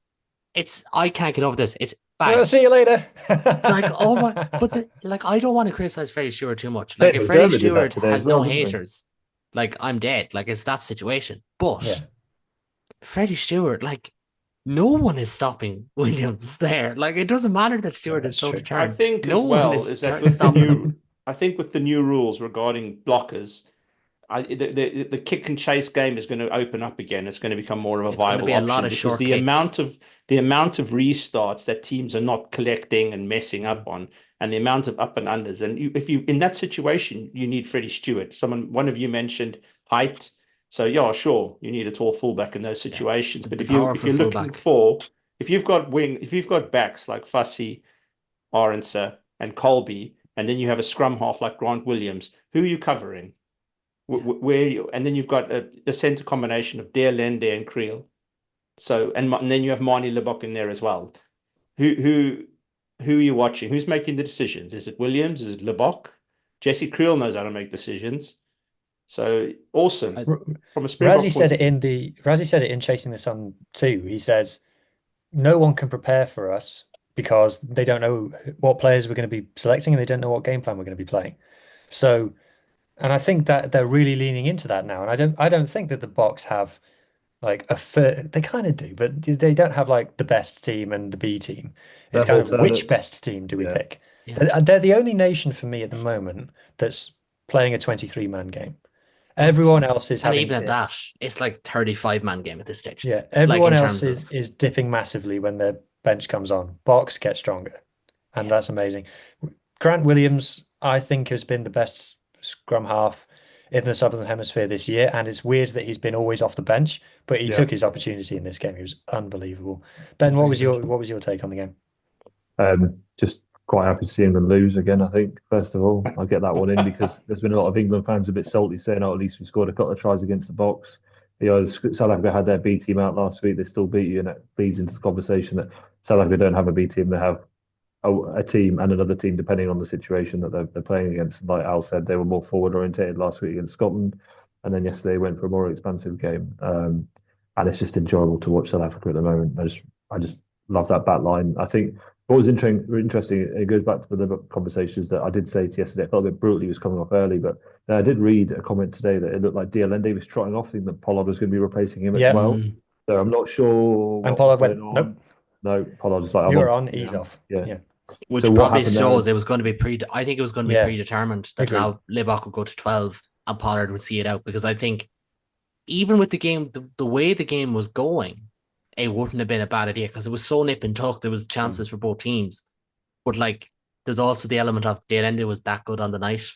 I can't get over this. It's bang. I'll see you later. Like, oh my, but I don't want to criticize Freddie Stewart too much. Like, if Freddie Stewart has no haters, like, I'm dead. Like, it's that situation. But Freddie Stewart, like, no one is stopping Williams there. Like, it doesn't matter that Stewart is so determined. I think I think with the new rules regarding blockers, the kick and chase game is going to open up again. It's going to become more of a viable option. Lot of because the amount of restarts that teams are not collecting and messing up on, and the amount of up and unders. And if you in that situation, you need Freddie Stewart. one of you mentioned height. So yeah, sure, you need a tall fullback in those situations. But if you're looking if you've got backs like Fussy, Aronsa, and Colby, and then you have a scrum half like Grant Williams, who are you covering? And then you've got a centre combination of Dare Lende and Creel. So and then you have Marnie Lebok in there as well. Who are you watching? Who's making the decisions? Is it Williams? Is it Lebok? Jesse Creel knows how to make decisions. So awesome. From a Razzie said it in Chasing the Sun too. He says no one can prepare for us because they don't know what players we're going to be selecting and they don't know what game plan we're going to be playing. So. And I think that they're really leaning into that now. And I don't think that the Box have like they kind of do, but they don't have like the best team and the B team. It's kind of which best team do we pick? Yeah. They're the only nation for me at the moment that's playing a 23-man game. Everyone else is having, and even at that, it's like 35-man game at this stage. Yeah, everyone else is dipping massively when their bench comes on. Box gets stronger, and that's amazing. Grant Williams, I think, has been the best scrum half in the Southern Hemisphere this year, and it's weird that he's been always off the bench, but he took his opportunity in this game. He was unbelievable. Ben, what was your take on the game? Just quite happy to see England lose again. I think first of all, I'll get that one in because there's been a lot of England fans a bit salty saying, "Oh, at least we scored a couple of tries against the Box." South Africa had their B team out last week. They still beat you, and it feeds into the conversation that South Africa don't have a B team. They have a team and another team depending on the situation that they're playing against. Like Al said, they were more forward orientated last week against Scotland. and then yesterday they went for a more expansive game. And it's just enjoyable to watch South Africa at the moment. I just love that back line. I think what was interesting, it goes back to the Liverpool conversations that I did say to yesterday. I felt a bit brutal he was coming off early, but I did read a comment today that it looked like DLND was trotting off, thinking that Pollard was going to be replacing him at 12. So I'm not sure and Pollard went, nope. No, Pollard was like, you were on, ease off. Yeah. Which so probably shows it was going to be I think it was going to be predetermined that now Libbok would go to 12 and Pollard would see it out, because I think even with the game, the way the game was going, it wouldn't have been a bad idea because it was so nip and tuck. There was chances for both teams. But like, there's also the element of Dale was that good on the night.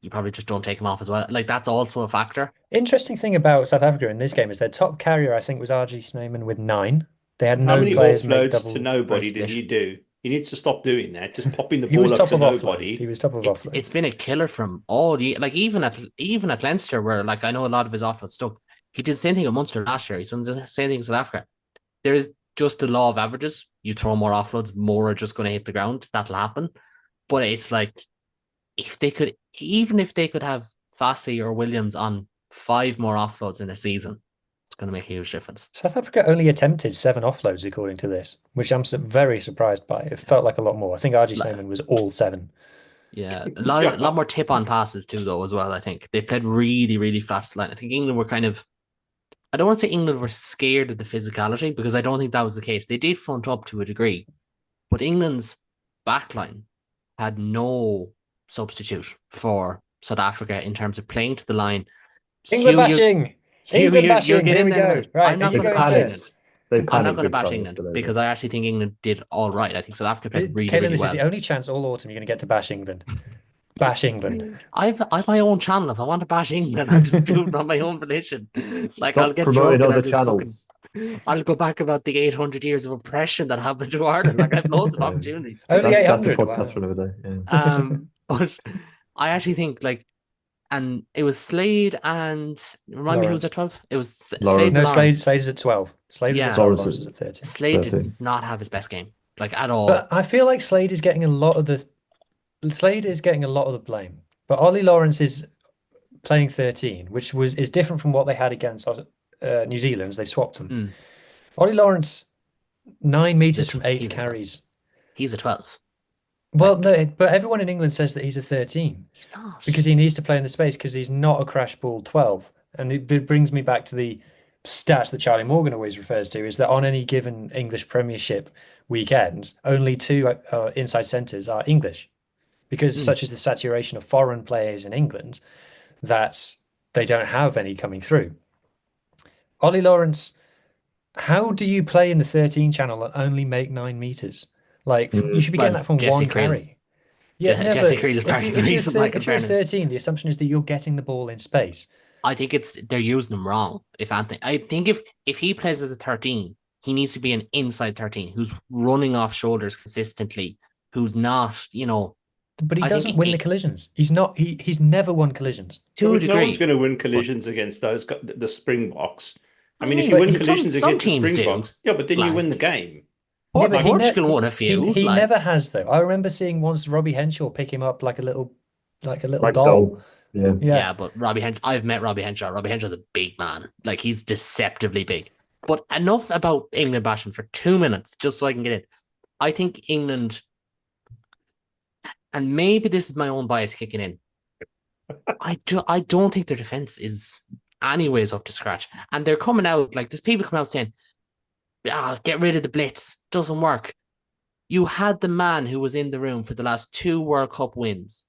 You probably just don't take him off as well. Like, that's also a factor. Interesting thing about South Africa in this game is their top carrier, I think, was RG Snyman with 9. They had no players make double to nobody did he do? He needs to stop doing that. Just popping the ball was up top to of nobody. He was top of offloads. It's been a killer from all the, like, even at Leinster, where like I know a lot of his offloads stuck. He did the same thing at Munster last year. He's done the same thing in South Africa. There is just the law of averages. You throw more offloads, more are just going to hit the ground. That'll happen. But it's like, if they could have Fassi or Williams on 5 more offloads in a season, it's going to make a huge difference. South Africa only attempted 7 offloads according to this, which I'm very surprised by. It felt like a lot more. I think RG Snyman was all 7. Yeah, a lot more tip-on passes too, though, as well, I think. They played really, really flat to line. I think England were kind of... I don't want to say England were scared of the physicality, because I don't think that was the case. They did front up to a degree, but England's backline had no substitute for South Africa in terms of playing to the line. England bashing! England bashing! Here we go. Right, I'm not going to bash England. I'm not going to bash England because I actually think England did all right. I think South Africa played really, really well. This is the only chance all autumn you're going to get to bash England. Bash England. I've my own channel. If I want to bash England, I'll just do it on my own volition. Like, Stop I'll get promoting drunk other channels. I'll go back about the 800 years of oppression that happened to Ireland. Like, I have loads of opportunities. Only 800. That's a podcast for another day. Yeah. But I actually think, like, and it was Slade and remind me who was at 12? It was Slade. No, Slade's at 12. Slade was at 12. Lawrence was at 13. Slade did not have his best game, like, at all. But I feel like Slade is getting a lot of the blame. But Ollie Lawrence is playing 13, which is different from what they had against New Zealand. They've swapped them. Ollie Lawrence, 9 meters from 8 carries. He's a 12. Well, no, but everyone in England says that he's a 13. He's not. Because he needs to play in the space, because he's not a crash ball 12. And it brings me back to the stats that Charlie Morgan always refers to, is that on any given English Premiership weekend, only 2 inside centres are English. Because such is the saturation of foreign players in England that they don't have any coming through. Ollie Lawrence, how do you play in the 13 channel and only make 9 meters? Like, you should be getting that from Jesse one Creel. carry. Yeah, no, Jesse Creel is practiced the reason. If you're 13, the assumption is that you're getting the ball in space. I think they're using him wrong. I think if he plays as a 13, he needs to be an inside 13 who's running off shoulders consistently, who's not, But he doesn't win the collisions. He's not. He's never won collisions. To a degree, no one's going to win collisions against the Springboks. I mean, if you win collisions against the Springboks, but then you win the game. Yeah, but Portugal won a few. He never has, though. I remember seeing once Robbie Henshaw pick him up like a little doll. Yeah, but Robbie Henshaw. I've met Robbie Henshaw. Robbie Henshaw's a big man. Like, he's deceptively big. But enough about England bashing for 2 minutes, just so I can get in. I think England, and maybe this is my own bias kicking in, I don't think their defense is anyways up to scratch. And they're coming out, like, there's people coming out saying, get rid of the blitz, doesn't work. You had the man who was in the room for the last 2 World Cup wins.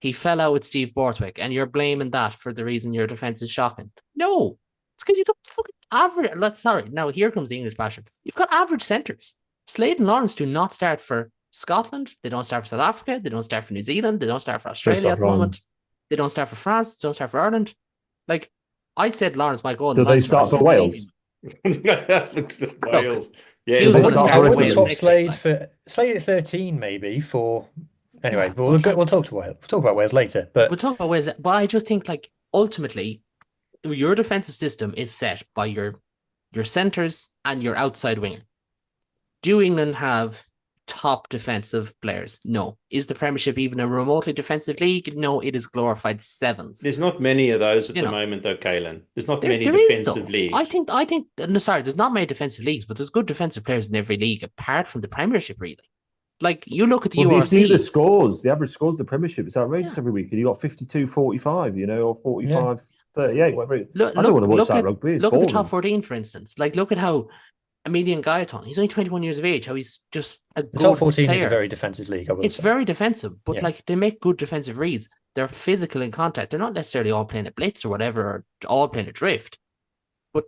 He fell out with Steve Borthwick, and you're blaming that for the reason your defense is shocking. No, it's because you got fucking average. Sorry, now here comes the English passion. You've got average centres. Slade and Lawrence do not start for Scotland. They don't start for South Africa. They don't start for New Zealand. They don't start for Australia at the moment. They don't start for France. They don't start for Ireland. Like, I said, Lawrence might go. Do they start for Wales? Wales. Yeah, I wouldn't swap Slade for Slade at 13, maybe for. Anyway, we'll talk to Wales. We'll talk about Wales later. But we'll talk about Wales. But I just think, like, ultimately, your defensive system is set by your centres and your outside winger. Do England have top defensive players? No. Is the Premiership even a remotely defensive league? No, it is glorified sevens. There's not many of those at the moment, though, Kalen. There's not many there defensive is, leagues. I think. No, sorry, there's not many defensive leagues, but there's good defensive players in every league, apart from the Premiership, really. Like, you look at the URC. You see the scores, the average scores of the Premiership, it's outrageous every week. And you got 52-45, you know, or 45-38, whatever. I don't want to watch that rugby. Look at the top 14, for instance. Like, look at how Emilian Gaetan, he's only 21 years of age, how he's just a good top 14 player. Is a very defensive league, I will It's say. very defensive, but like, they make good defensive reads. They're physical in contact. They're not necessarily all playing a blitz or whatever, or all playing a drift. But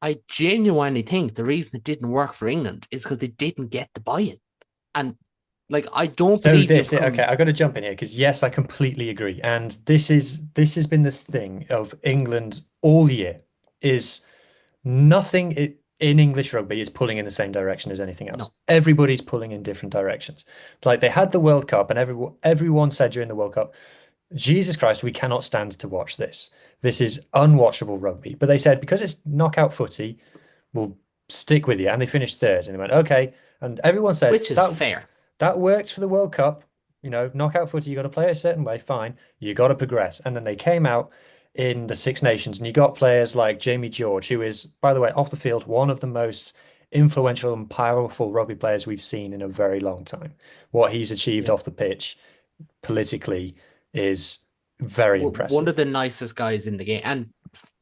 I genuinely think the reason it didn't work for England is because they didn't get the buy-in. And like, I don't believe okay, I've got to jump in here because yes, I completely agree. And this has been the thing of England all year, is nothing in English rugby is pulling in the same direction as anything else. No. Everybody's pulling in different directions. Like, they had the World Cup, and everyone said during the World Cup, Jesus Christ, we cannot stand to watch this. This is unwatchable rugby. But they said, because it's knockout footy, we'll stick with you. And they finished third. And they went, okay. And everyone said, which is fair. That worked for the World Cup. You know, knockout footy, you got to play a certain way. Fine. You got to progress. And then they came out in the Six Nations, and you got players like Jamie George, who is, by the way, off the field, one of the most influential and powerful rugby players we've seen in a very long time. What he's achieved off the pitch politically is very impressive. One of the nicest guys in the game, and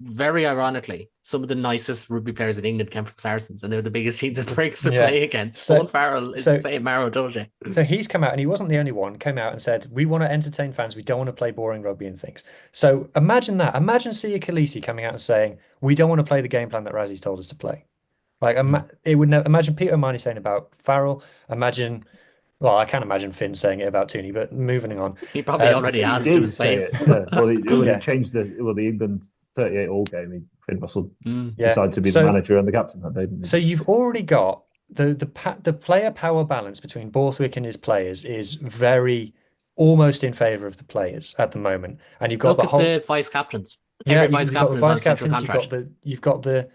very ironically, some of the nicest rugby players in England came from Saracens, and they're the biggest team that breaks to play against. Owen Farrell is the same Maro Doge. So he's come out, and he wasn't the only one, came out and said, we want to entertain fans, we don't want to play boring rugby and things. So imagine that. Imagine Sia Khaleesi coming out and saying, we don't want to play the game plan that Razzie's told us to play. Like, it would never. Imagine Peter O'Mahony saying about Farrell. Imagine, well, I can't imagine Finn saying it about Tooney, but moving on. He probably already has to his face. Well, he changed the England 38 all game. Finn Russell decided to be the manager and the captain that day. So you've already got the player power balance between Borthwick and his players is very almost in favour of the players at the moment. And you've got the vice captains. Every vice captain is on central contract. You've got the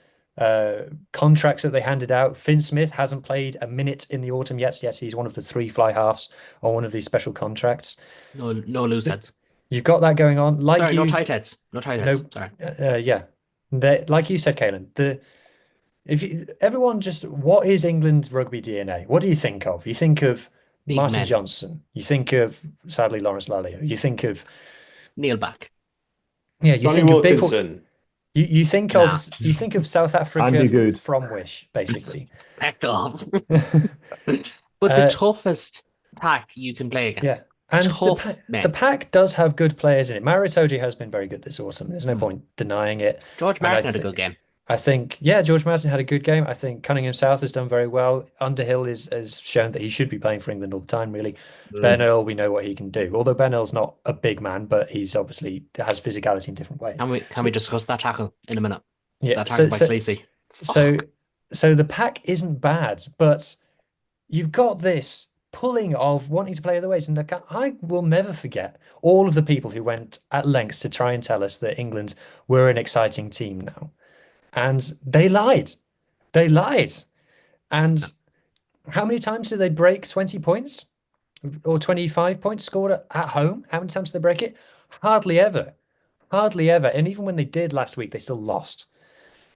contracts that they handed out. Finn Smith hasn't played a minute in the autumn yet. He's one of the 3 fly halves on one of these special contracts. No loose heads. You've got that going on. No tight heads. No tight heads. Sorry. Like you said, Caelan, everyone just, what is England's rugby DNA? What do you think of? You think of Big Martin men. Johnson. You think of, sadly, Lawrence Lalliot. You think of Neil Back. Yeah, you Johnny think Wilkinson. of you think of South Africa from Wish, basically. Back off. But the toughest pack you can play against. Yeah. And the pack does have good players in it. Maro Toji has been very good this autumn. There's no point denying it. George Martin had a good game. I think, George Martin had a good game. I think Cunningham South has done very well. Underhill has shown that he should be playing for England all the time, really. Ben Earl, we know what he can do. Although Ben Earl's not a big man, but he's obviously has physicality in different ways. Can we discuss that tackle in a minute? Yeah, that tackle by Khaleesi. So the pack isn't bad, but you've got this pulling of wanting to play other ways. And I will never forget all of the people who went at lengths to try and tell us that England were an exciting team now. And they lied. And how many times did they break 20 points or 25 points scored at home? How many times did they break it? Hardly ever. And even when they did last week, they still lost.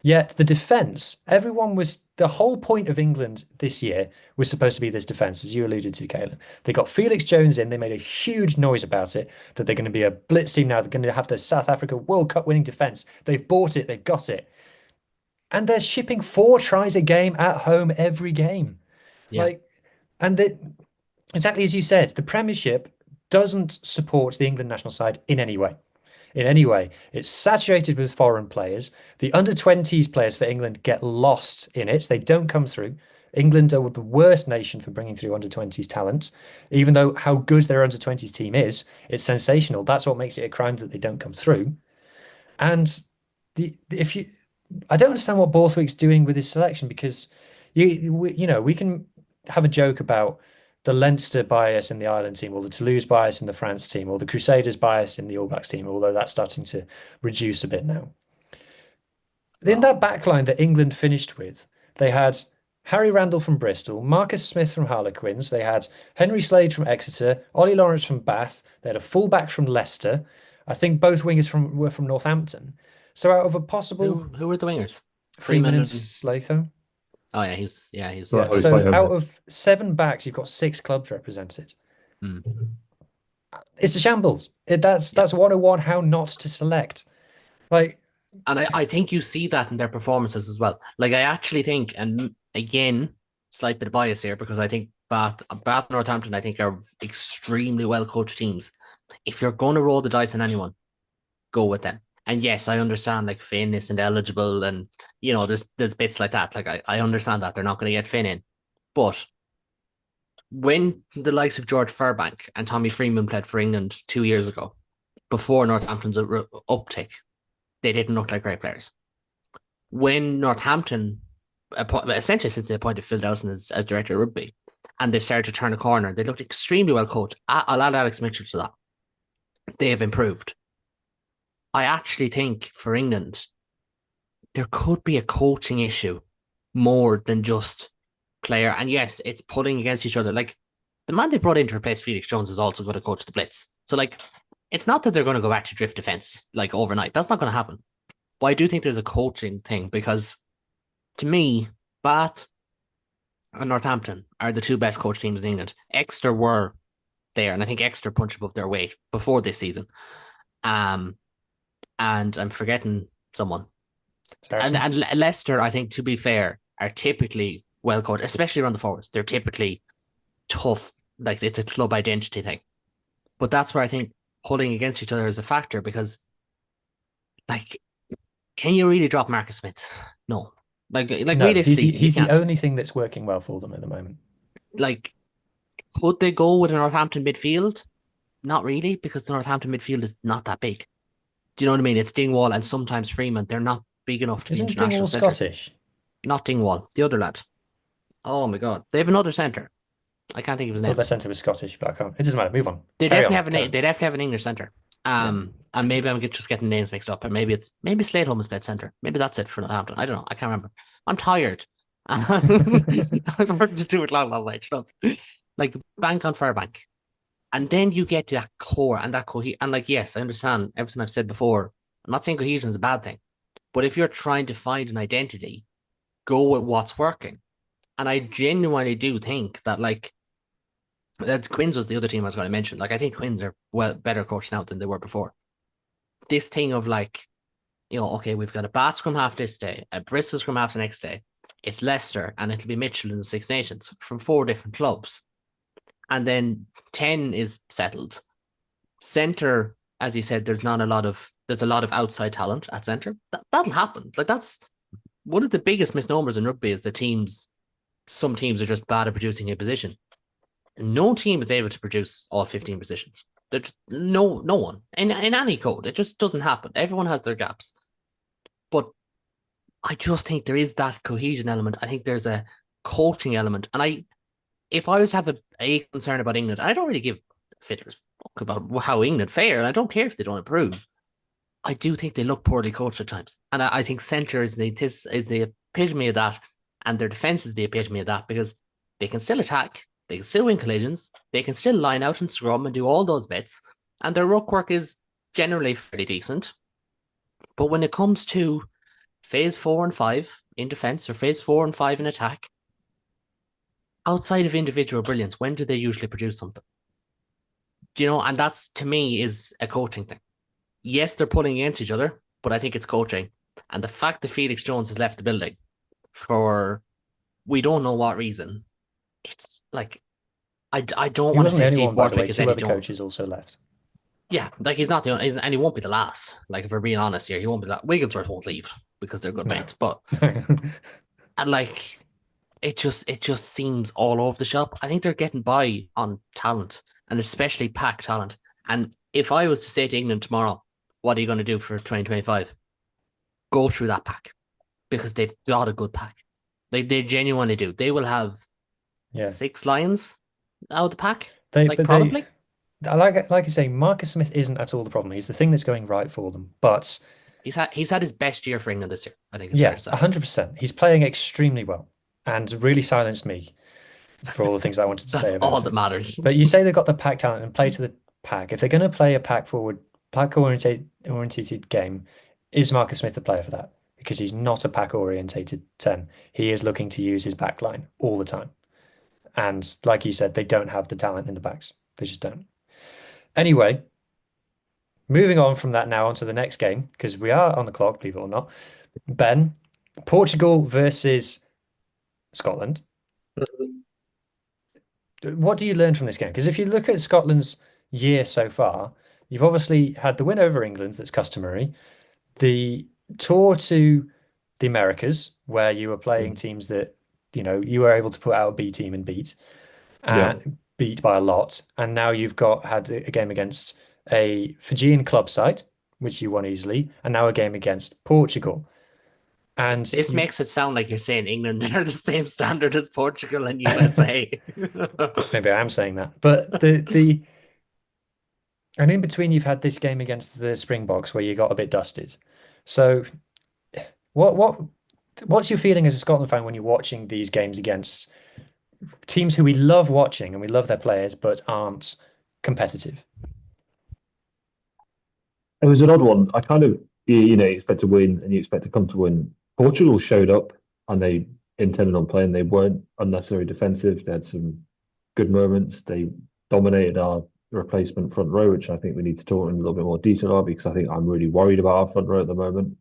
Yet the defence, the whole point of England this year was supposed to be this defence, as you alluded to, Caelan. They got Felix Jones in. They made a huge noise about it, that they're going to be a blitz team now. They're going to have the South Africa World Cup winning defence. They've bought it. They've got it. And they're shipping 4 tries a game at home every game. Yeah. Exactly as you said, the Premiership doesn't support the England national side in any way. It's saturated with foreign players. The under-20s players for England get lost in it. They don't come through. England are the worst nation for bringing through under-20s talent. Even though how good their under-20s team is, it's sensational. That's what makes it a crime that they don't come through. And I don't understand what Borthwick's doing with his selection, because we can have a joke about the Leinster bias in the Ireland team, or the Toulouse bias in the France team, or the Crusaders bias in the All Blacks team, although that's starting to reduce a bit now. In that backline that England finished with, they had Harry Randall from Bristol, Marcus Smith from Harlequins. They had Henry Slade from Exeter, Ollie Lawrence from Bath. They had a fullback from Leicester. I think both wingers were from Northampton. So out of a possible Who were the wingers? Freeman and Slatham. Oh yeah, he's Yeah. So out of 7 backs, you've got 6 clubs represented. It's a shambles. That's 101 how not to select. Like, and I think you see that in their performances as well. Like, I actually think, and again, slight bit of bias here, because I think Bath and Northampton, I think, are extremely well coached teams. If you're going to roll the dice on anyone, go with them. And yes, I understand, like, Finn isn't eligible, and you know, there's bits like that. Like, I understand that they're not going to get Finn in, but when the likes of George Furbank and Tommy Freeman played for England 2 years ago, before Northampton's uptick, they didn't look like great players. When Northampton, essentially since they appointed Phil Dowson as director of rugby, and they started to turn a corner, they looked extremely well coached. I'll add Alex Mitchell to that. They have improved. I actually think for England, there could be a coaching issue more than just player. And yes, it's pulling against each other. Like, the man they brought in to replace Felix Jones is also going to coach the Blitz. So, like, it's not that they're going to go back to drift defense like overnight. That's not going to happen. But I do think there's a coaching thing, because to me, Bath and Northampton are the 2 best coach teams in England. Exeter were there, and I think Exeter punched above their weight before this season. And I'm forgetting someone. And Leicester, I think, to be fair, are typically well coached, especially around the forwards. They're typically tough. Like, it's a club identity thing. But that's where I think pulling against each other is a factor, because, like, can you really drop Marcus Smith? No. Like no, realistically, he's the only thing that's working well for them at the moment. Like, could they go with a Northampton midfield? Not really, because the Northampton midfield is not that big. Do you know what I mean? It's Dingwall and sometimes Freeman. They're not big enough to be international Dingwall centre. Scottish? Not Dingwall, the other lad. Oh my god, they have another centre. I can't think of his name. I thought their centre was Scottish, but I can't. It doesn't matter. Move on. They definitely have an English centre. And maybe I'm just getting names mixed up. And maybe Slade Holmes played centre. Maybe that's it for Northampton. I don't know. I can't remember. I'm tired. I was working to do it long last night. Shut up. Like, bank on Fairbank. And then you get to that core and that cohesion. And, like, yes, I understand everything I've said before. I'm not saying cohesion is a bad thing. But if you're trying to find an identity, go with what's working. And I genuinely do think that, like, that Quins was the other team I was going to mention. Like, I think Quins are better coached now than they were before. This thing of, like, you know, okay, we've got a Bath scrum half this day, a Bristol scrum half the next day. It's Leicester, and it'll be Mitchell in the Six Nations from 4 different clubs. And then 10 is settled. Centre, as you said, there's a lot of outside talent at centre. That'll happen. Like, that's one of the biggest misnomers in rugby, is some teams are just bad at producing a position. No team is able to produce all 15 positions. There's no one in any code. It just doesn't happen. Everyone has their gaps. But I just think there is that cohesion element. I think there's a coaching element. And if I was to have a concern about England, I don't really give fiddlers fuck about how England fare, and I don't care if they don't improve. I do think they look poorly coached at times. And I think centre is the epitome of that, and their defence is the epitome of that, because they can still attack, they can still win collisions, they can still line out and scrum and do all those bits, and their ruck work is generally fairly decent. But when it comes to phase 4 and 5 in defence, or phase 4 and 5 in attack, outside of individual brilliance, when do they usually produce something? Do you know? And that's, to me, is a coaching thing. Yes, they're pulling against each other, but I think it's coaching. And the fact that Felix Jones has left the building for we don't know what reason, it's like, I don't want to say Steve Borthwick is Eddie Jones. 2 other coaches also left. Yeah, like, he's not the only, and he won't be the last. Like, if we're being honest here, he won't be the last. Wigglesworth won't leave because they're good mates, but and, like, it just seems all over the shop. I think they're getting by on talent, and especially pack talent. And if I was to say to England tomorrow, what are you going to do for 2025? Go through that pack, because they've got a good pack. They genuinely do. They will have 6 Lions out of the pack. Probably. Like I say, Marcus Smith isn't at all the problem. He's the thing that's going right for them. But he's had his best year for England this year, I think. Yeah, 100%. He's playing extremely well. and really silenced me for all the things I wanted to That's say all about that it. matters. But you say they've got the pack talent and play to the pack. If they're going to play a pack orientated game, is Marcus Smith the player for that? Because he's not a pack orientated 10. He is looking to use his back line all the time. And like you said, they don't have the talent in the backs. They just don't. Anyway, moving on from that now onto the next game, because we are on the clock, believe it or not. Ben, Portugal versus Scotland. What do you learn from this game? Because if you look at Scotland's year so far, you've obviously had the win over England, that's customary, the tour to the Americas, where you were playing teams that, you were able to put out a B team and beat by a lot. And now you've had a game against a Fijian club side, which you won easily, and now a game against Portugal. And this makes it sound like you're saying England are the same standard as Portugal and USA. Maybe I am saying that, but and in between you've had this game against the Springboks where you got a bit dusted. So what's your feeling as a Scotland fan when you're watching these games against teams who we love watching and we love their players but aren't competitive? It was an odd one. I kind of, you expect to win and you expect to come to win. Portugal showed up and they intended on playing. They weren't unnecessarily defensive. They had some good moments. They dominated our replacement front row, which I think we need to talk in a little bit more detail about, because I think I'm really worried about our front row at the moment,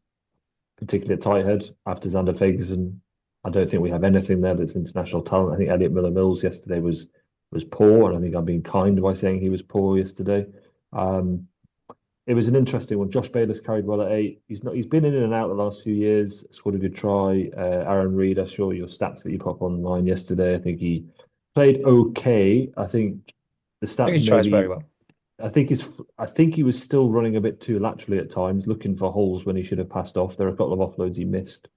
particularly at tight head after Xander Fagerson. I don't think we have anything there that's international talent. I think Elliot Miller-Mills yesterday was poor, and I think I'm being kind by saying he was poor yesterday. It was an interesting one. Josh Bayless carried well at 8. He's been in and out the last few years. Scored a good try. Aaron Reed, I saw your stats that you put up online yesterday. I think he played okay. I think the stats he tries very well. I think he was still running a bit too laterally at times, looking for holes when he should have passed off. There are a couple of offloads he missed.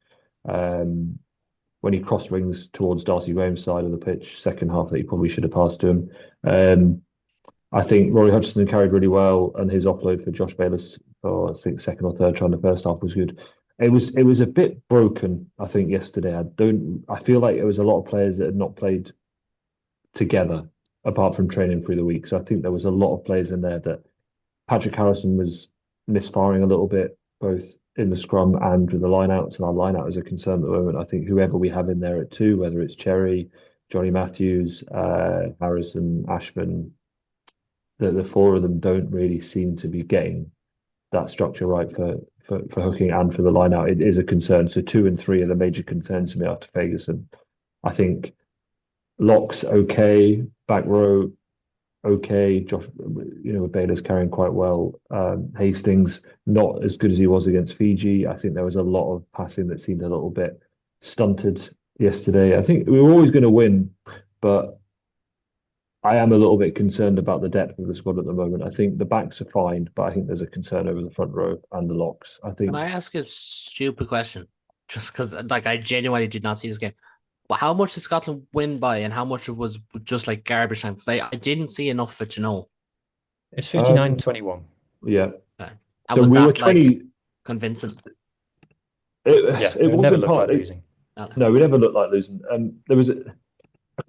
When he cross rings towards Darcy Graham's side of the pitch, second half, that he probably should have passed to him. I think Rory Hutchinson carried really well, and his offload for Josh Bayless for, I think, second or third try in the first half was good. It was a bit broken, I think, yesterday. I feel like it was a lot of players that had not played together apart from training through the week. So I think there was a lot of players in there that Patrick Harrison was misfiring a little bit, both in the scrum and with the lineouts, and our lineout is a concern at the moment. I think whoever we have in there at 2, whether it's Cherry, Johnny Matthews, Harrison, Ashman, the 4 of them don't really seem to be getting that structure right for hooking and for the line out. It is a concern. So 2 and 3 are the major concerns to me after Fagerson. I think locks okay, back row okay. Josh, Baylor's carrying quite well. Hastings not as good as he was against Fiji. I think there was a lot of passing that seemed a little bit stunted yesterday. I think we were always going to win, but I am a little bit concerned about the depth of the squad at the moment. I think the backs are fine, but I think there's a concern over the front row and the locks. I think. Can I ask a stupid question? Just because, I genuinely did not see this game. But how much did Scotland win by, and how much it was just like garbage time? Because I didn't see enough of it, It's 59-21. Yeah. And so was we that were 20. Convincing? It never wasn't looked hard. like losing. No, we never looked like losing. There was a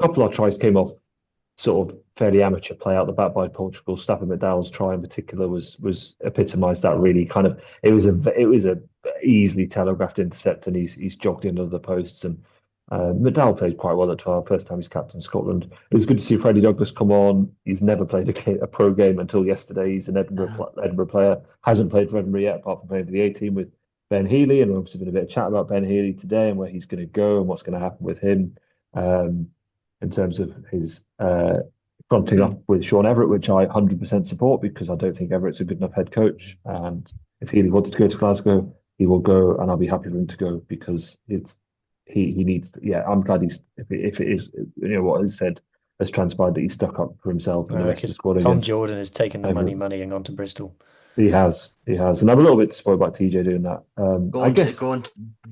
couple of tries came off sort of fairly amateur play out the back by Portugal. Stafford McDowell's try in particular was epitomised that really kind of. It was a easily telegraphed intercept, and he's jogged into the posts. And McDowell played quite well at 12. First time he's captain Scotland. It was good to see Freddie Douglas come on. He's never played a pro game until yesterday. He's an Edinburgh player. Hasn't played for Edinburgh yet, apart from playing for the A team with Ben Healy. And we've obviously been a bit of chat about Ben Healy today and where he's going to go and what's going to happen with him. In terms of his fronting up with Sean Everett, which I 100% support, because I don't think Everett's a good enough head coach. And if he wants to go to Glasgow, he will go, and I'll be happy for him to go, because he needs to. Yeah, I'm glad if it is what he said has transpired, that he stuck up for himself and the rest of the squad. Tom Jordan has taken the money and gone to Bristol. He has, and I'm a little bit disappointed about TJ doing that. Going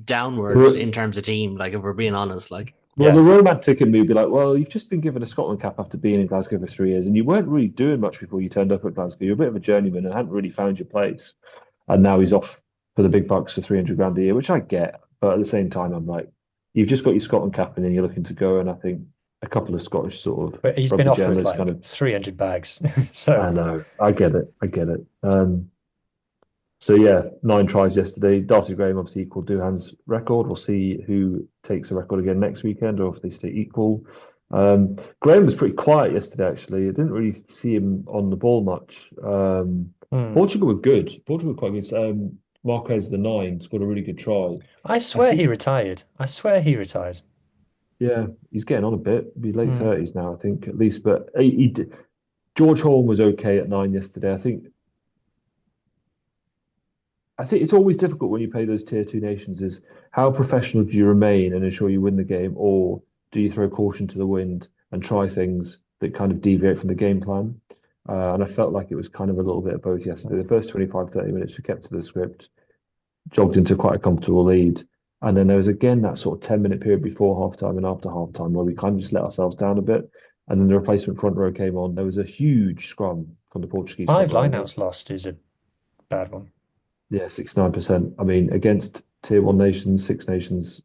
downwards in terms of team, if we're being honest, Well, the romantic in me would be like, well, you've just been given a Scotland cap after being in Glasgow for 3 years, and you weren't really doing much before you turned up at Glasgow. You're a bit of a journeyman and hadn't really found your place. And now he's off for the big bucks for 300 grand a year, which I get. But at the same time, I'm like, you've just got your Scotland cap and then you're looking to go. And I think a couple of Scottish sort of But he's been rugby offered journalists like kind of, 300 bags. I So know, I get it. So yeah, 9 tries yesterday. Darcy Graham obviously equalled Doohan's record. We'll see who takes the record again next weekend, or if they stay equal. Graham was pretty quiet yesterday, actually. I didn't really see him on the ball much. Portugal were good. Portugal were quite good. Marquez, the 9, scored a really good try. I swear he retired. I swear he retired. Yeah, he's getting on a bit. Be late 30s now, I think, at least. But he did. George Horn was okay at 9 yesterday. I think it's always difficult when you play those tier 2 nations is how professional do you remain and ensure you win the game, or do you throw caution to the wind and try things that kind of deviate from the game plan? And I felt like it was kind of a little bit of both yesterday. The first 25, 30 minutes we kept to the script, jogged into quite a comfortable lead. And then there was again that sort of 10-minute period before halftime and after halftime where we kind of just let ourselves down a bit. And then the replacement front row came on. There was a huge scrum from the Portuguese front 5 row. lineouts lost is a bad one. Yeah, 69%. I mean, against tier 1 nations, 6 nations,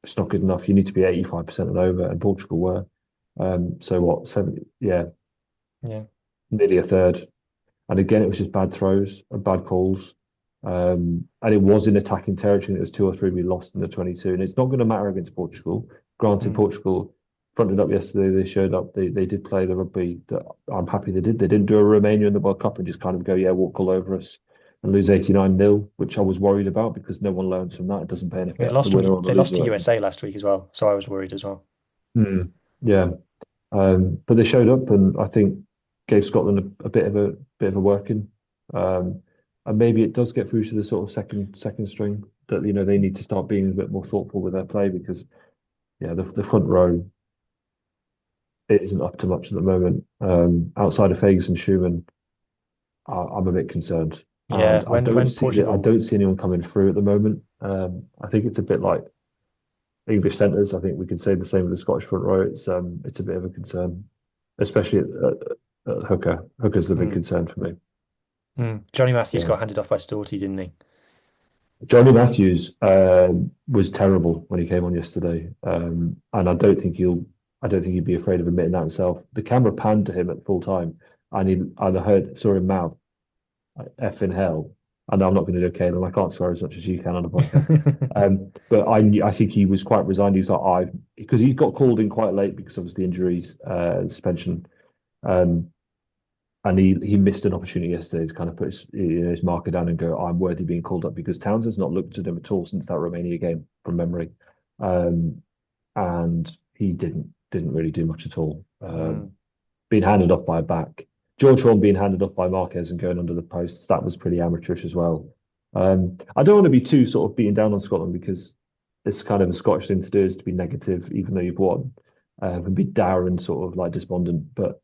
it's not good enough. You need to be 85% and over, and Portugal were. So what, 70? Yeah, nearly a third. And again, it was just bad throws and bad calls. And it was in attacking territory. It was 2 or 3 we lost in the 22. And it's not going to matter against Portugal. Granted, Portugal fronted up yesterday. They showed up. They did play the rugby that I'm happy they did. They didn't do a Romania in the World Cup and just kind of go, yeah, walk all over us and lose 89-0, which I was worried about because no one learns from that. It doesn't pay anything. They lost to USA last week as well. So I was worried as well. Yeah. But they showed up and I think gave Scotland a bit of a working. And maybe it does get through to the sort of second string that they need to start being a bit more thoughtful with their play because the front row it isn't up to much at the moment. Outside of Ferguson and Schumann, I'm a bit concerned. Yeah, I don't see anyone coming through at the moment. I think it's a bit like English centres. I think we could say the same with the Scottish front row. It's a bit of a concern, especially at hooker. Hooker's the big concern for me. Johnny Matthews got handed off by Storty, didn't he? Johnny Matthews was terrible when he came on yesterday, and I don't think he'd be afraid of admitting that himself. The camera panned to him at full time, and saw him mouth "F in hell." I know I'm not going to do Caelan. I can't swear as much as you can on the podcast. But I think he was quite resigned. He was like, because he got called in quite late because obviously injuries, suspension. And he missed an opportunity yesterday to kind of put his marker down and go, I'm worthy being called up because Townsend's not looked at him at all since that Romania game from memory. And he didn't really do much at all. Being handed off by a back. George Horn being handed off by Marquez and going under the posts, that was pretty amateurish as well. I don't want to be too sort of beaten down on Scotland because it's kind of a Scottish thing to do is to be negative, even though you've won, and be dour and sort of like despondent. But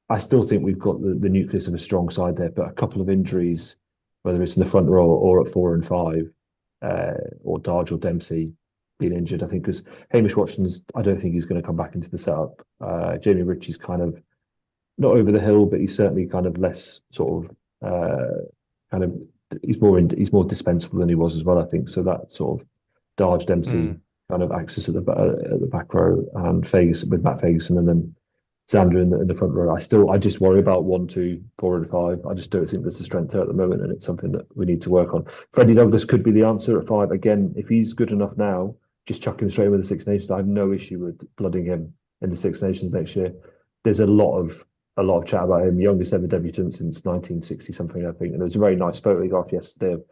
I still think we've got the nucleus of a strong side there, but a couple of injuries, whether it's in the front row or at 4 and 5, or Darge or Dempsey being injured, I think because Hamish Watson's, I don't think he's going to come back into the setup. Jamie Ritchie's kind of not over the hill, but he's certainly kind of less sort of he's more dispensable than he was as well, I think. So that sort of Darge Dempsey kind of access at the back row and Ferguson with Matt Ferguson and then Xander in the front row. I just worry about 1, 2, 4, and 5. I just don't think there's a strength there at the moment, and it's something that we need to work on. Freddie Douglas could be the answer at 5. Again, if he's good enough now, just chuck him straight in with the Six Nations. I have no issue with blooding him in the Six Nations next year. There's a lot of chat about him, youngest ever debutant since 1960 something, I think. And there was a very nice photograph yesterday of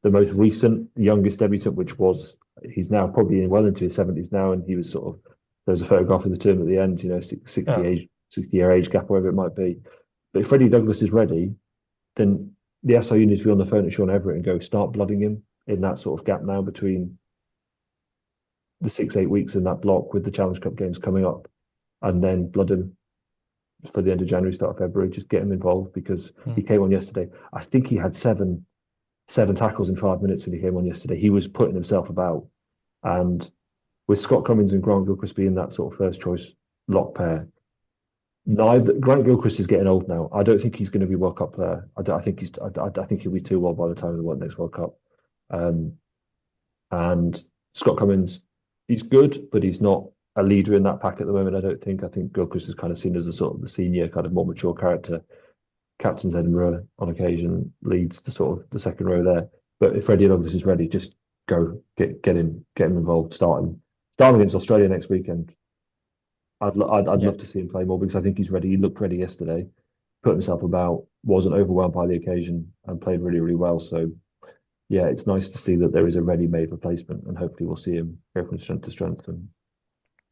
the most recent youngest debutant, which was he's now probably well into his 70s now, and he was sort of. There was a photograph of the term at the end, 60-year age gap, whatever it might be. But if Freddie Douglas is ready, then the SIU needs to be on the phone to Sean Everett and go start blooding him in that sort of gap now between the 6-8 weeks in that block with the Challenge Cup games coming up, and then blood him for the end of January, start of February. Just get him involved because he came on yesterday. I think he had seven tackles in 5 minutes when he came on yesterday. He was putting himself about, and with Scott Cummins and Grant Gilchrist being that sort of first choice lock pair, Grant Gilchrist is getting old now. I don't think he's going to be World Cup player. I think he'll be too old by the time of the next World Cup. And Scott Cummins he's good, but he's not a leader in that pack at the moment. I don't think. I think Gilchrist is kind of seen as a sort of the senior, kind of more mature character. Captains Edinburgh on occasion, leads the sort of the second row there. But if Freddie Douglas is ready, just go get him involved. Start him against Australia next weekend. I'd love to see him play more because I think he's ready. He looked ready yesterday, put himself about, wasn't overwhelmed by the occasion, and played really, really well. So yeah, it's nice to see that there is a ready-made replacement, and hopefully we'll see him go from strength to strength and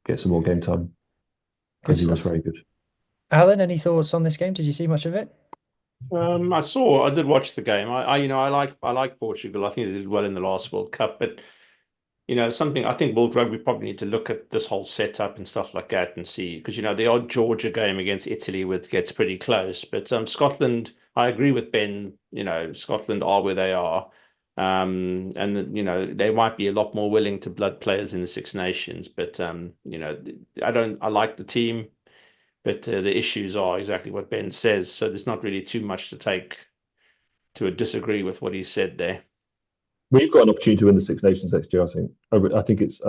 get some more game time because he was very good. Alan, any thoughts on this game? Did you see much of it? I did watch the game. I like Portugal. I think they did well in the last World Cup, but something I think World Rugby probably need to look at this whole setup and stuff like that and see, because the odd Georgia game against Italy gets pretty close, but Scotland, I agree with Ben. Scotland are where they are, and they might be a lot more willing to blood players in the Six Nations, but I like the team. But the issues are exactly what Ben says. So there's not really too much to take to disagree with what he said there. We've got an opportunity to win the Six Nations next year, I think. I think it's.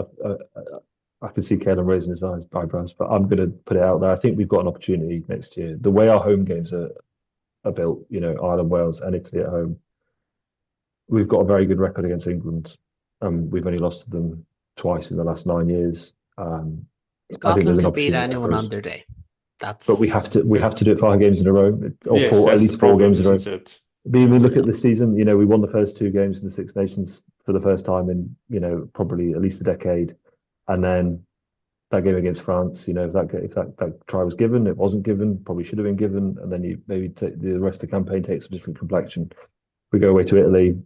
I can see Caelan raising his eyebrows, but I'm going to put it out there. I think we've got an opportunity next year. The way our home games are built, Ireland, Wales, and Italy at home, we've got a very good record against England. We've only lost to them twice in the last 9 years. Scotland can beat anyone on their day. But we have to do it 5 games in a row, or at least 4 games in a row. We look at the season. We won the first 2 games in the Six Nations for the first time in probably at least a decade, and then that game against France. If that try was given, it wasn't given. Probably should have been given, and then the rest of the campaign takes a different complexion. We go away to Italy,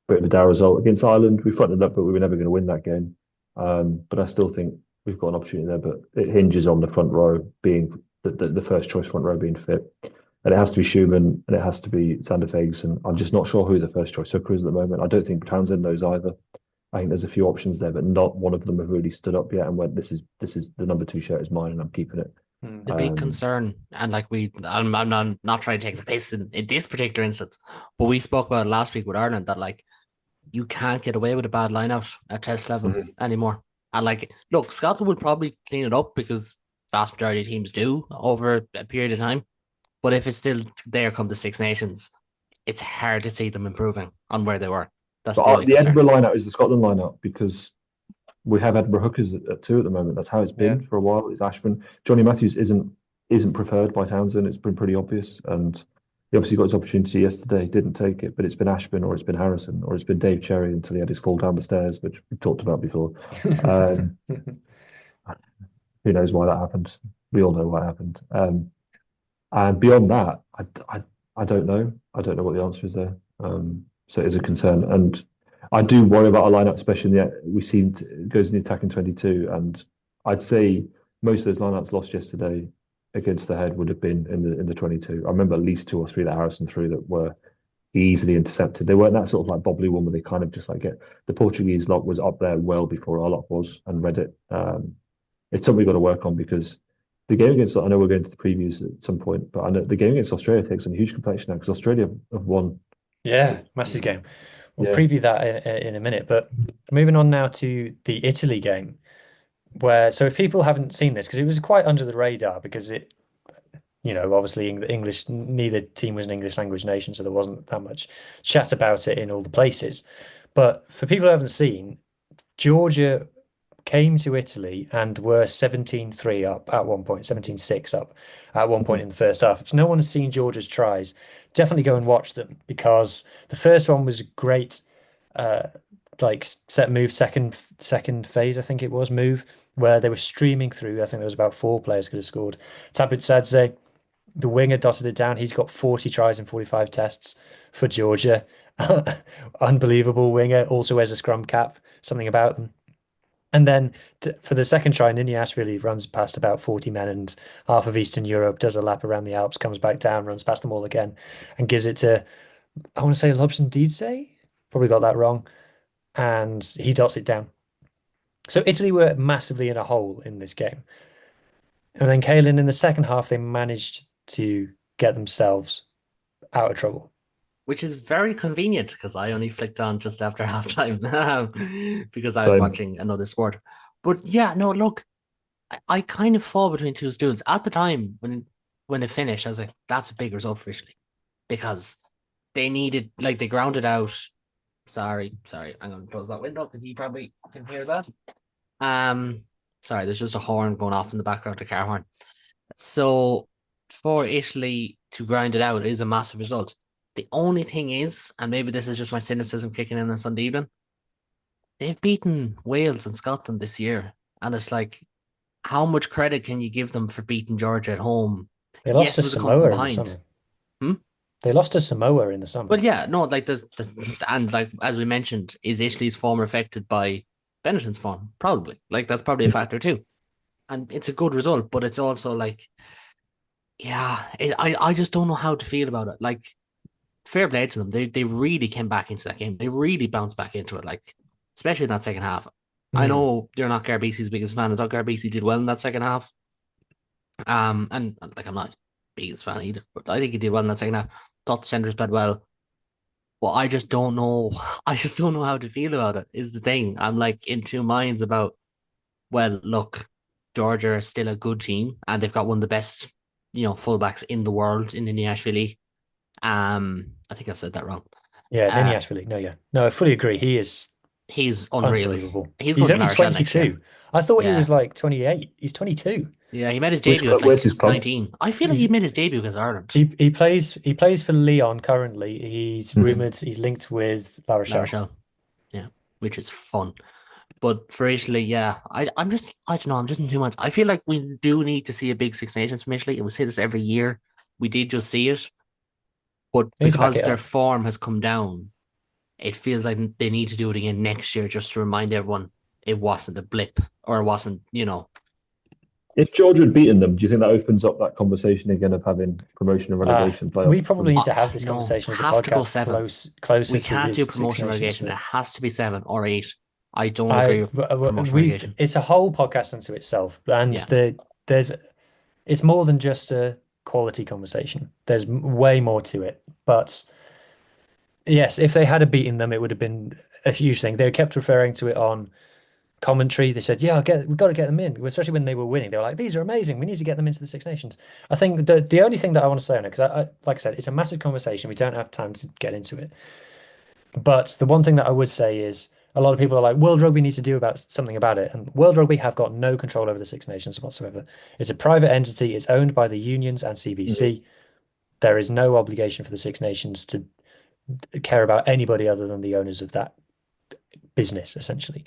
bit of a dour result against Ireland. We fronted up, but we were never going to win that game. But I still think we've got an opportunity there, but it hinges on the front row being the first choice front row being fit. And it has to be Schumann and it has to be Sander Fegs. And I'm just not sure who the first choice hooker is at the moment. I don't think Townsend knows either. I think there's a few options there, but not one of them have really stood up yet and went, this is the number 2 shirt is mine and I'm keeping it. The big concern, and I'm not trying to take the piss in this particular instance, but we spoke about it last week with Ireland that you can't get away with a bad line out at test level anymore. And look, Scotland would probably clean it up because vast majority of teams do over a period of time. But if it's still there come the Six Nations, it's hard to see them improving on where they were. That's the Edinburgh lineup is the Scotland lineup because we have Edinburgh hookers at 2 at the moment. That's how it's been for a while. It's Ashburn. Johnny Matthews isn't preferred by Townsend. It's been pretty obvious. And he obviously got his opportunity yesterday, didn't take it, but it's been Ashburn or it's been Harrison or it's been Dave Cherry until he had his fall down the stairs, which we talked about before. Who knows why that happened? We all know why it happened. And beyond that, I don't know. I don't know what the answer is there. So it is a concern. And I do worry about our lineup, especially we seem it goes in the attack in 22. And I'd say most of those lineups lost yesterday against the Head would have been in the 22. I remember at least 2 or 3 that Harrison threw that were easily intercepted. They weren't that sort of bobbly one where they kind of just get the Portuguese lot was up there well before our lot was and read it. It's something we've got to work on because the game against, I know we're going to the previews at some point, but I know the game against Australia takes on a huge complexion now because Australia have won. Yeah, massive game. We'll preview that in a minute. But moving on now to the Italy game, so if people haven't seen this, because it was quite under the radar because it, obviously English, neither team was an English language nation, so there wasn't that much chat about it in all the places. But for people who haven't seen, Georgia came to Italy and were 17-3 up at one point, 17-6 up at one point in the first half. If no one has seen Georgia's tries, definitely go and watch them because the first one was a great set move, second phase, I think it was, move, where they were streaming through. I think there was about 4 players could have scored. Tabit Sadze, the winger, dotted it down. He's got 40 tries in 45 tests for Georgia. Unbelievable winger, also wears a scrum cap, something about them. And then for the second try, Niniashvili runs past about 40 men and half of Eastern Europe, does a lap around the Alps, comes back down, runs past them all again, and gives it to, I want to say Lobson Dietze? Probably got that wrong. And he dots it down. So Italy were massively in a hole in this game. And then Caelan, in the second half, they managed to get themselves out of trouble. Which is very convenient because I only flicked on just after halftime because I was watching another sport. But yeah, no, look, I kind of fall between two stools. At the time when it finished, I was like, that's a big result for Italy because they needed, like, they grounded out. Sorry, I'm gonna close that window because you probably can hear that. Sorry, there's just a horn going off in the background, a car horn. So for Italy to grind it out is a massive result. The only thing is, and maybe this is just my cynicism kicking in on Sunday evening, they've beaten Wales and Scotland this year, and it's like, how much credit can you give them for beating Georgia at home? They lost to Samoa in the summer. They lost to Samoa in the summer. But yeah, no, like there's and like as we mentioned, is Italy's form affected by Benetton's form? Probably. Like that's probably a factor too. And it's a good result, but it's also like, yeah, I just don't know how to feel about it. Like, fair play to them. They really came back into that game. They really bounced back into it, like, especially in that second half. I know you're not Garbisi's biggest fan. I thought Garbisi did well in that second half. And like I'm not biggest fan either, but I think he did well in that second half. Thought the centers played well. But I just don't know. I just don't know how to feel about it, is the thing. I'm like in two minds about, well, look, Georgia is still a good team and they've got one of the best, fullbacks in the world in Iniashvili. I think I've said that wrong. Yeah, Iniashvili. No, I fully agree. He's unreal. Unbelievable. He's only 22. I thought he was like 28. He's 22. Yeah, he made his debut at like 19. I feel like he made his debut against Ireland. He plays for Lyon currently. He's rumored he's linked with La Rochelle. Yeah, which is fun. But for Italy, yeah, I don't know, I'm just in 2 months. I feel like we do need to see a big Six Nations from Italy, and we say this every year. We did just see it. But because their form has come down, it feels like they need to do it again next year just to remind everyone it wasn't a blip, or it wasn't, If Georgia had beaten them, do you think that opens up that conversation again of having promotion and relegation playoffs? We probably need to have this conversation as a podcast closer we can't do promotion and relegation. It has to be 7 or 8. I don't agree with promotion relegation. It's a whole podcast unto itself, and it's more than just a quality conversation. There's way more to it. But yes, if they had beaten them, it would have been a huge thing. They kept referring to it on commentary. They said, "Yeah, we've got to get them in," especially when they were winning. They were like, "These are amazing. We need to get them into the Six Nations." I think the only thing that I want to say on it, because like I said, it's a massive conversation. We don't have time to get into it. But the one thing that I would say is, a lot of people are like, World Rugby needs to do something about it. And World Rugby have got no control over the Six Nations whatsoever. It's a private entity. It's owned by the unions and CVC. There is no obligation for the Six Nations to care about anybody other than the owners of that business, essentially.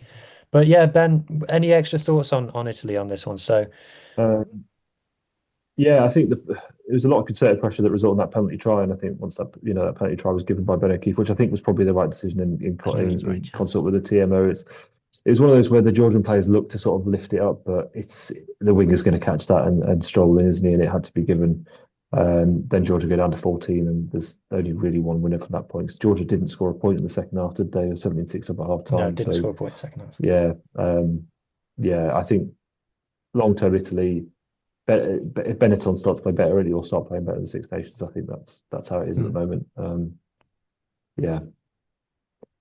But yeah, Ben, any extra thoughts on Italy on this one? So, yeah, I think there was a lot of concerted pressure that resulted in that penalty try, and I think once that that penalty try was given by Ben O'Keefe, which I think was probably the right decision in consult with the TMO. It was one of those where the Georgian players looked to sort of lift it up, but it's the winger's going to catch that and stroll in, isn't he? And it had to be given. Then Georgia go down to 14, and there's only really one winner from that point. Georgia didn't score a point in the second half, did they? 17-6 up at half time. No, didn't score a point in the second half. Yeah, I think long-term Italy, if Benetton starts to play better, really, or start playing better in the Six Nations, I think that's how it is at the moment. Yeah.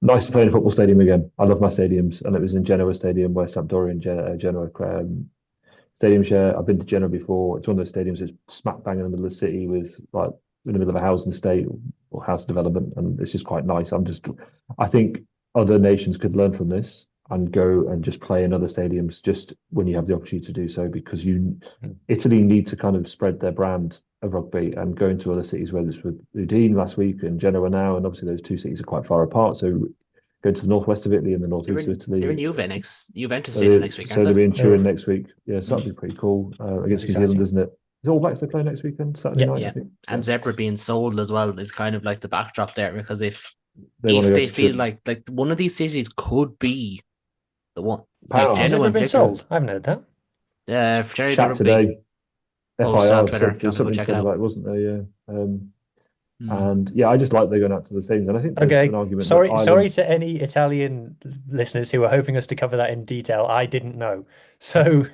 Nice to play in a football stadium again. I love my stadiums, and it was in Genoa Stadium where Sampdoria and Genoa stadium share. I've been to Genoa before. It's one of those stadiums that's smack bang in the middle of the city, with like in the middle of a housing estate or house development, and it's just quite nice. I think other nations could learn from this and go and just play in other stadiums just when you have the opportunity to do so, because Italy need to kind of spread their brand of rugby and go into other cities, whether it's with Udine last week and Genoa now, and obviously those two cities are quite far apart. So go to the northwest of Italy and the northeast of Italy. They're in Juventus Stadium next week. So they'll be in Turin next week. Yeah, so that'd be pretty cool against New Zealand, isn't it? Is All Blacks they play next weekend, Saturday night? Yeah, and Zebra being sold as well is kind of like the backdrop there, because if they feel like one of these cities could be the one. Like Genoa been sold? I haven't heard that. Yeah, for Jerry today. FIR Twitter, something said about it, wasn't there? Yeah. And yeah, I just like they're going out to the stadiums, and I think there's an argument. Sorry to any Italian listeners who are hoping us to cover that in detail. I didn't know, so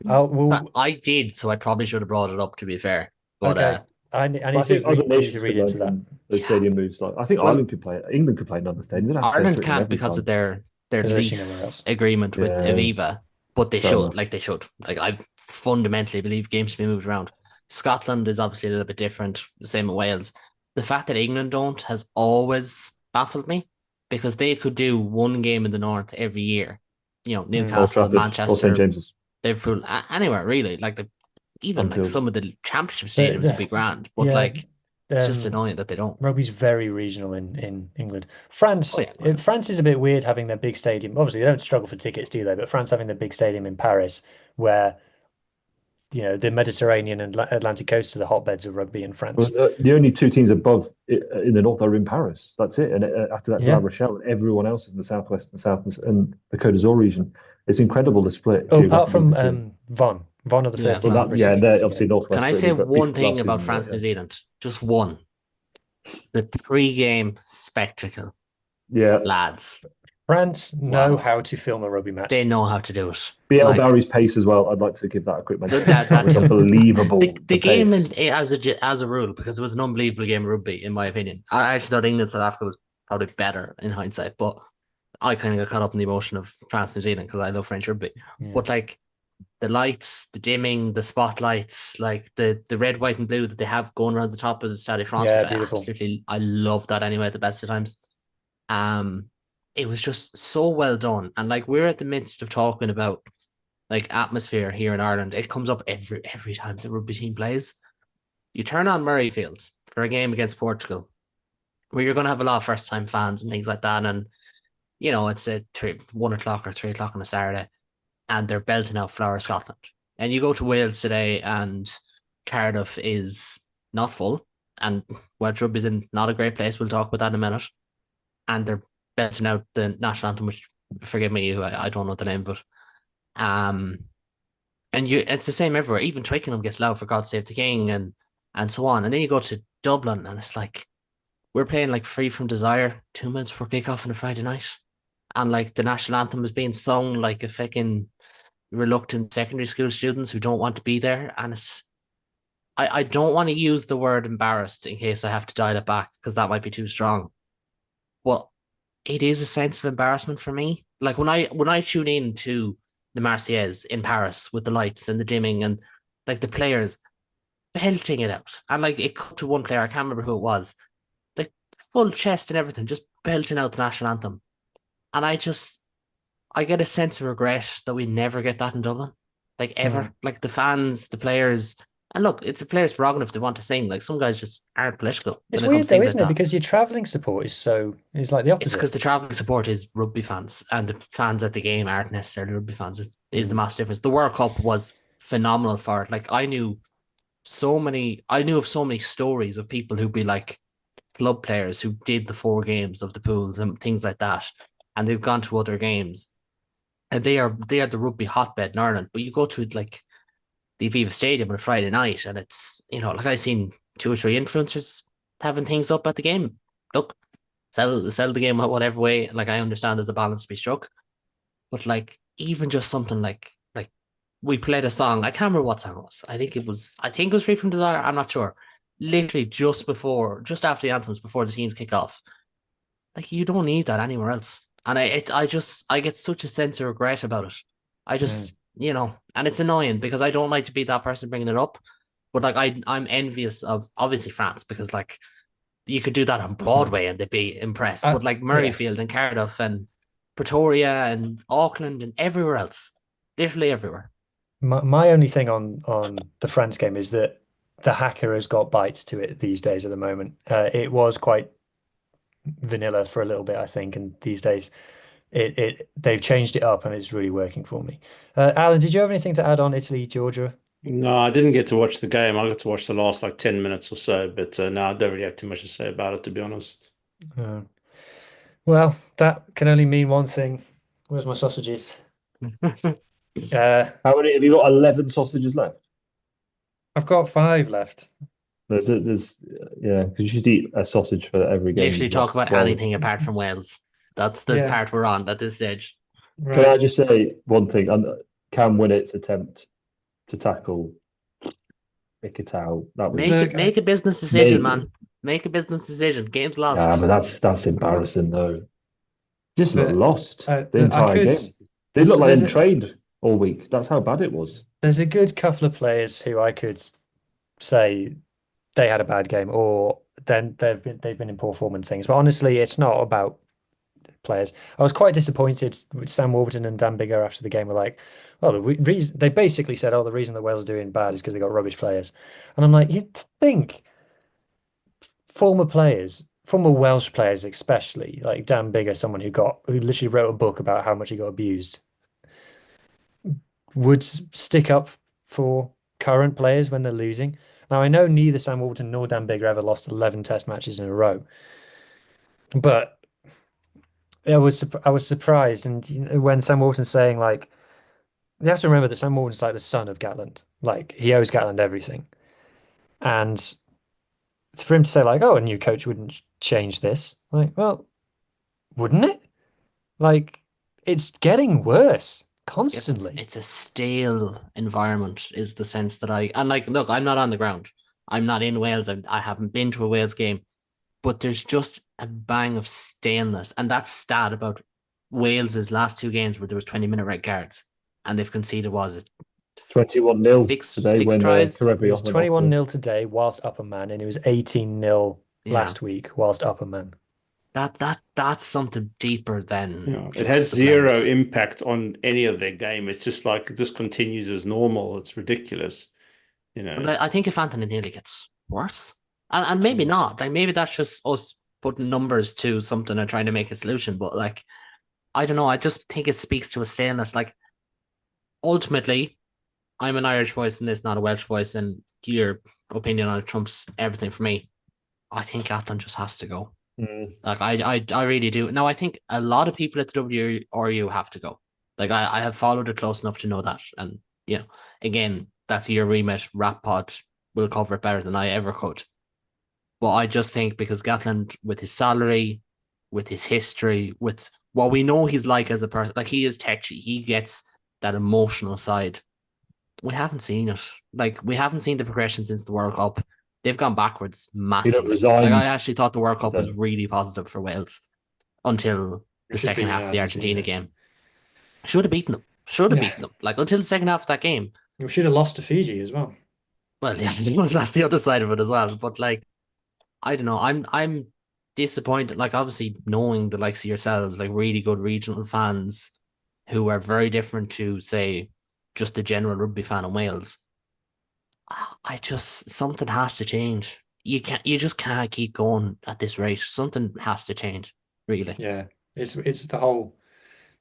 I did. So I probably should have brought it up. To be fair, but I need to read into that. Those stadium moves, I think Ireland could play. England could play another stadium. Ireland can't because of their lease agreement with Aviva. But they should. Like, I fundamentally believe games should be moved around. Scotland is obviously a little bit different, the same with Wales. The fact that England don't has always baffled me, because they could do one game in the north every year. Newcastle, Manchester, or St James's, Liverpool, anywhere really. Like even like some of the championship stadiums would be grand, but it's just annoying that they don't. Rugby's very regional in England. France, France is a bit weird having their big stadium. Obviously, they don't struggle for tickets, do they? But France having their big stadium in Paris, where the Mediterranean and Atlantic coast are the hotbeds of rugby in France. Well, the only two teams above in the north are in Paris. That's it. And after that, La Rochelle, and everyone else is in the southwest and south and the Côte d'Azur region. It's incredible the split. Oh, apart from Vaughan are the first team. They're obviously northwest. Can I say one thing about France, New Zealand? Just one. The pre-game spectacle. Yeah, lads. France know how to film a rugby match. They know how to do it. BL Barry's pace as well. I'd like to give that a quick mention. That was unbelievable. The game as a rule, because it was an unbelievable game of rugby, in my opinion. I actually thought England South Africa was probably better in hindsight, but I kind of got caught up in the emotion of France New Zealand because I love French rugby. Yeah. But like the lights, the dimming, the spotlights, like the red, white, and blue that they have going around the top of the Stade de France, I love that anyway at the best of times. It was just so well done, and like we're at the midst of talking about like atmosphere here in Ireland. It comes up every time the rugby team plays. You turn on Murrayfield for a game against Portugal, where you're going to have a lot of first-time fans and things like that, and it's at 1 o'clock or 3 o'clock on a Saturday, and they're belting out Flower of Scotland. And you go to Wales today, and Cardiff is not full, and Welsh rugby's in not a great place. We'll talk about that in a minute. And they're belting out the national anthem, which, forgive me, I don't know the name, but and it's the same everywhere. Even Twickenham gets loud for God Save the King and so on. And then you go to Dublin, and it's like we're playing like Free From Desire 2 minutes before kickoff on a Friday night, and like the national anthem is being sung like a fucking reluctant secondary school students who don't want to be there. And it's I don't want to use the word embarrassed in case I have to dial it back, because that might be too strong. But it is a sense of embarrassment for me. Like when I tune in to the Marseillaise in Paris with the lights and the dimming and like the players belting it out, and like it cut to one player, I can't remember who it was, like full chest and everything, just belting out the national anthem. And I get a sense of regret that we never get that in Dublin, like ever. Like the fans, the players. And look, it's a player's prerogative if they want to sing. Like some guys just aren't political. It's weird though, isn't it? Because your travelling support is like the opposite. It's because the travelling support is rugby fans, and the fans at the game aren't necessarily rugby fans. Is the massive difference. The World Cup was phenomenal for it. Like I knew of so many stories of people who'd be like club players who did the 4 games of the pools and things like that, and they've gone to other games, and they are the rugby hotbed in Ireland. But you go to like the Aviva Stadium on a Friday night, and it's, like I've seen 2 or 3 influencers having things up at the game. Look, sell the game whatever way. Like I understand there's a balance to be struck, but like even just something like we played a song. I can't remember what song it was. I think it was Free From Desire. I'm not sure. Literally just after the anthems, before the teams kick off. Like you don't need that anywhere else, and I get such a sense of regret about it. I just. And it's annoying because I don't like to be that person bringing it up, but like I'm envious of obviously France, because like you could do that on Broadway and they'd be impressed. But like Murrayfield and Cardiff and Pretoria and Auckland and everywhere else, literally everywhere. My only thing on the France game is that the hacker has got bites to it these days at the moment. It was quite vanilla for a little bit, I think, and these days they've changed it up and it's really working for me. Alan, did you have anything to add on Italy, Georgia? No, I didn't get to watch the game. I got to watch the last like 10 minutes or so, but no, I don't really have too much to say about it, to be honest. Well, that can only mean one thing. Where's my sausages? How many have you got? 11 sausages left? I've got 5 left. There's because you should eat a sausage for every game. Literally talk about anything apart from Wales. That's the part we're on at this stage. Right. Can I just say one thing? Cam Winnett's attempt to tackle Ikitau. That was make a business decision, man. Make a business decision. Game's lost. Yeah, but that's embarrassing though. Just lost the entire game. They look like they trained. all week. That's how bad it was. There's a good couple of players who I could say they had a bad game, or then they've been in poor form and things. But honestly, it's not about players. I was quite disappointed with Sam Warburton and Dan Biggar after the game. Were like, well, the reason they basically said, "Oh, the reason the Wales are doing bad is because they got rubbish players," and I'm like, you'd think former players, former Welsh players especially, like Dan Biggar, someone who literally wrote a book about how much he got abused, would stick up for current players when they're losing. Now I know neither Sam Warburton nor Dan Biggar ever lost 11 Test matches in a row, but I was surprised, and when Sam Warburton's saying like, you have to remember that Sam Warburton's like the son of Gatland, like he owes Gatland everything, and for him to say like, oh, a new coach wouldn't change this, like, well, wouldn't it? Like, it's getting worse constantly. It's a stale environment, is the sense that and like, look, I'm not on the ground. I'm not in Wales. I haven't been to a Wales game, but there's just a bang of staleness. And that stat about Wales's last two games where there was 20-minute red cards and they've conceded, was it 21-0 today six when tries? It was 21-0 today whilst Upper Man, and it was 18-0 last week whilst Upper Man. That's something deeper than it has zero impact on any of their game. It's just like it just continues as normal. It's ridiculous, But I think if Anthony Neely gets worse, and maybe not, like maybe that's just us putting numbers to something and trying to make a solution. But like, I don't know. I just think it speaks to a staleness. Like, ultimately, I'm an Irish voice and it's not a Welsh voice, and your opinion on it trumps everything for me. I think Gatland just has to go. Like I really do. Now I think a lot of people at the WRU have to go. Like I have followed it close enough to know that. And again, that's your remit. Rap Pod will cover it better than I ever could. But I just think because Gatland, with his salary, with his history, with what we know he's like as a person, like he is tetchy. He gets that emotional side. We haven't seen it. Like we haven't seen the progression since the World Cup. They've gone backwards massively. Like, I actually thought the World Cup was really positive for Wales until the second half of the Argentina game. Should have beaten them. Beaten them. Like until the second half of that game. We should have lost to Fiji as well. Well, yeah, that's the other side of it as well. But like, I don't know. I'm disappointed. Like, obviously, knowing the likes of yourselves, like really good regional fans who are very different to, say, just the general rugby fan in Wales. Something has to change. You just can't keep going at this rate. Something has to change, really. Yeah, it's the whole,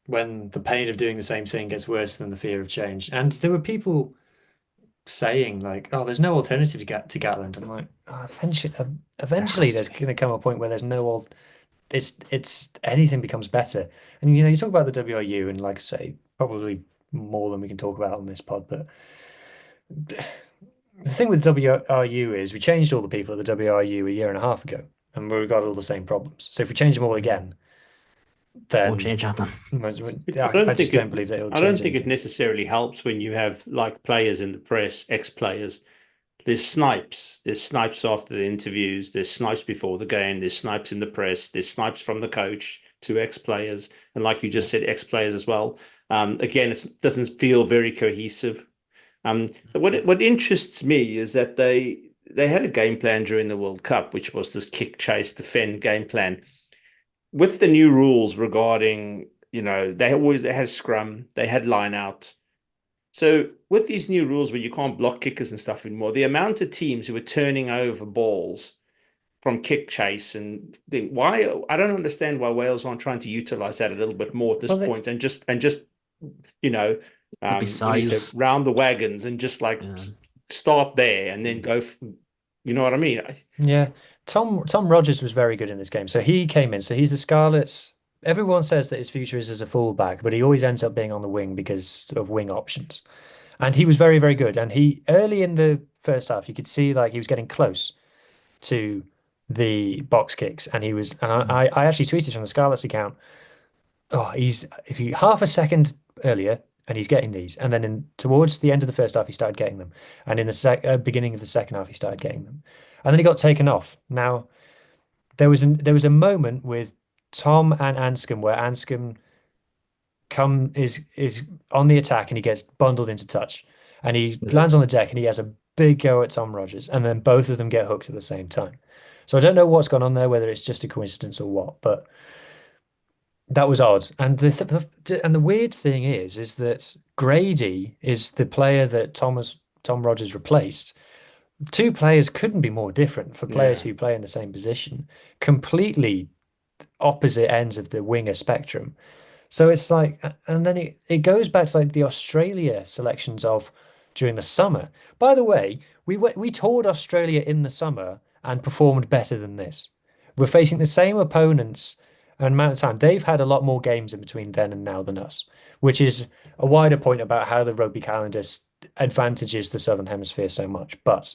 when the pain of doing the same thing gets worse than the fear of change. And there were people saying like, "Oh, there's no alternative to Gatland." I'm like, oh, eventually, there's going to come a point where there's no it's anything becomes better. And you talk about the WRU, and like I say, probably more than we can talk about on this pod, but the thing with WRU is we changed all the people at the WRU a year and a half ago, and we've got all the same problems. So if we change them all again, then won't change that. I just don't believe that it'll change. I don't think it necessarily helps when you have like players in the press, ex-players. There's snipes. There's snipes after the interviews. There's snipes before the game. There's snipes in the press. There's snipes from the coach to ex-players, and like you just said, ex-players as well. Again, it doesn't feel very cohesive. What interests me is that they had a game plan during the World Cup, which was this kick, chase, defend game plan. With the new rules regarding, they had a scrum, they had line out. So with these new rules where you can't block kickers and stuff anymore, the amount of teams who were turning over balls from kick chase and why I don't understand why Wales aren't trying to utilize that a little bit more at this point and just round the wagons and just start there and then go. You know what I mean? Yeah. Tom Rogers was very good in this game. So he came in. So he's the Scarlets. Everyone says that his future is as a fullback, but he always ends up being on the wing because of wing options. And he was very, very good. And he early in the first half, you could see like he was getting close to the box kicks, and he was. And I actually tweeted from the Scarlets account. Oh, if you half a second earlier, and he's getting these, and then towards the end of the first half, he started getting them, and in the beginning of the second half, he started getting them, and then he got taken off. Now, there was a moment with Tom and Anscombe where Anscombe is on the attack and he gets bundled into touch and he lands on the deck and he has a big go at Tom Rogers and then both of them get hooked at the same time. So I don't know what's gone on there, whether it's just a coincidence or what, but that was odd. And the weird thing is that Grady is the player that Tom Rogers replaced. Two players couldn't be more different for players who play in the same position, completely opposite ends of the winger spectrum. So it's like, and then it goes back to like the Australia selections of during the summer. By the way, we toured Australia in the summer and performed better than this. We're facing the same opponents and amount of time. They've had a lot more games in between then and now than us, which is a wider point about how the rugby calendar advantages the Southern Hemisphere so much. But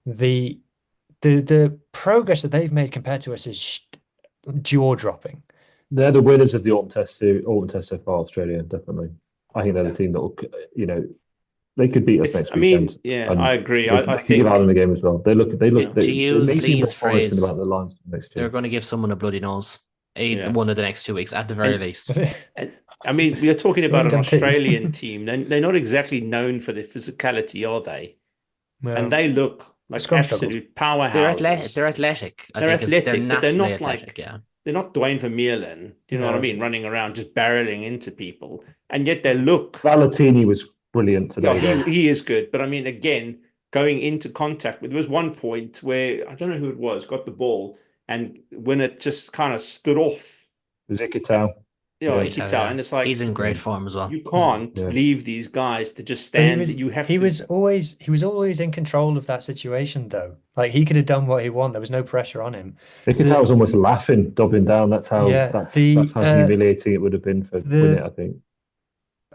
the progress that they've made compared to us is jaw-dropping. They're the winners of the autumn test so far, Australia, definitely. I think they're the team that will, they could beat us next weekend. I agree. I think give Ireland a game as well. They to use Lee's phrase, about the lines next year. They're going to give someone a bloody nose. One of the next 2 weeks, at the very least. I mean, we are talking about an Australian team. They're not exactly known for their physicality, are they? Well, and they look like absolute powerhouses. They're athletic. They're athletic, but they're not athletic, they're not Dwayne Vermeulen. Do you know what I mean? Running around just barreling into people, and yet they look. Valentini was brilliant today. He is good, but I mean, again, going into contact there was one point where I don't know who it was got the ball. And when it just kind of stood off, it was Ikitau. And it's like he's in great form as well. You can't leave these guys to just stand. He was always in control of that situation, though. Like he could have done what he wanted. There was no pressure on him. Ikitau was almost laughing, doubling down. That's how humiliating it would have been for winning it, I think.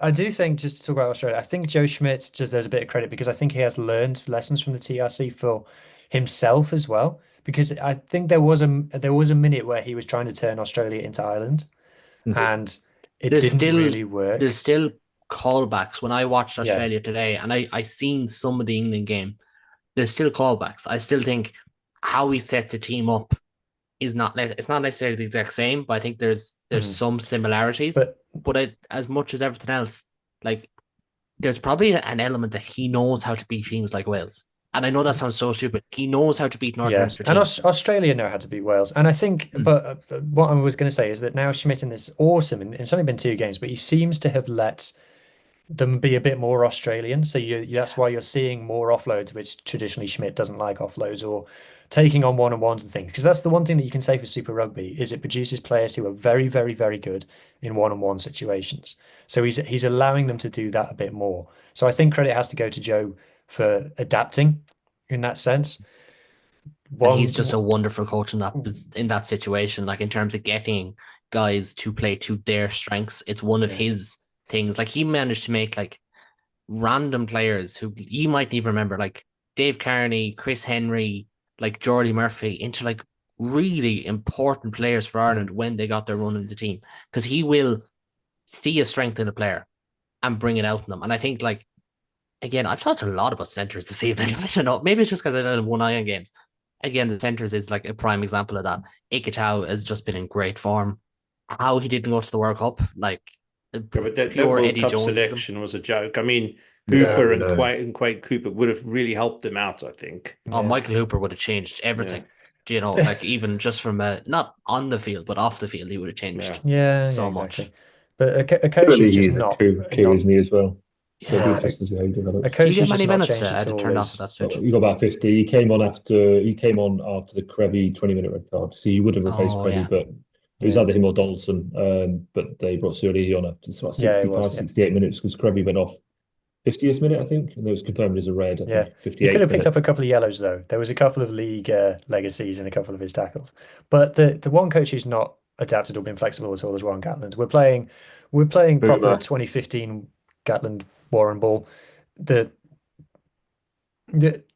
I do think, just to talk about Australia, I think Joe Schmidt deserves a bit of credit because I think he has learned lessons from the TRC for himself as well. Because I think there was a minute where he was trying to turn Australia into Ireland, and it didn't really work. There's still callbacks. When I watched Australia today, and I seen some of the England game, there's still callbacks. I still think how he sets the team up is it's not necessarily the exact same, but I think there's some similarities. But as much as everything else, like there's probably an element that he knows how to beat teams like Wales. And I know that sounds so stupid. He knows how to beat Northern Leinster teams. And Australia know how to beat Wales. And I think, but what I was going to say is that now Schmidt in this autumn, and it's only been 2 games, but he seems to have let them be a bit more Australian. So that's why you're seeing more offloads, which traditionally Schmidt doesn't like offloads, or taking on one-on-ones and things. Because that's the one thing that you can say for Super Rugby is it produces players who are very, very, very good in one-on-one situations. So he's allowing them to do that a bit more. So I think credit has to go to Joe for adapting in that sense. He's just a wonderful coach in that situation, like in terms of getting guys to play to their strengths. It's one of his things. Like he managed to make like random players who you might even remember, like Dave Carney, Chris Henry, like Jordy Murphy, into like really important players for Ireland when they got their run in the team, because he will see a strength in a player and bring it out in them. And I think, like, again, I've talked a lot about centres this evening. I don't know. Maybe it's just because I don't have one eye on games. Again, the centres is like a prime example of that. Ikitau has just been in great form. How he didn't go to the World Cup, like but that World Cup selection was a joke. I mean, Hooper and Quade Cooper would have really helped him out, I think. Oh, Michael Hooper would have changed everything. You know, like even just from not on the field, but off the field, he would have changed so much. But a coach who's just not... isn't he, as well? Yeah. A coach who's just not changed at all. You got about 50. He came on after the Krevy 20-minute red card. So he would have replaced Krevy, but it was either him or Donaldson. But they brought Suri on after about 68 minutes because Krevy went off 50th minute, I think, and it was confirmed as a red. I think 58. He could have picked up a couple of yellows though. There was a couple of league legacies in a couple of his tackles. But the one coach who's not adapted or been flexible at all is Warren Gatland. We're playing proper 2015 Gatland Warren ball. The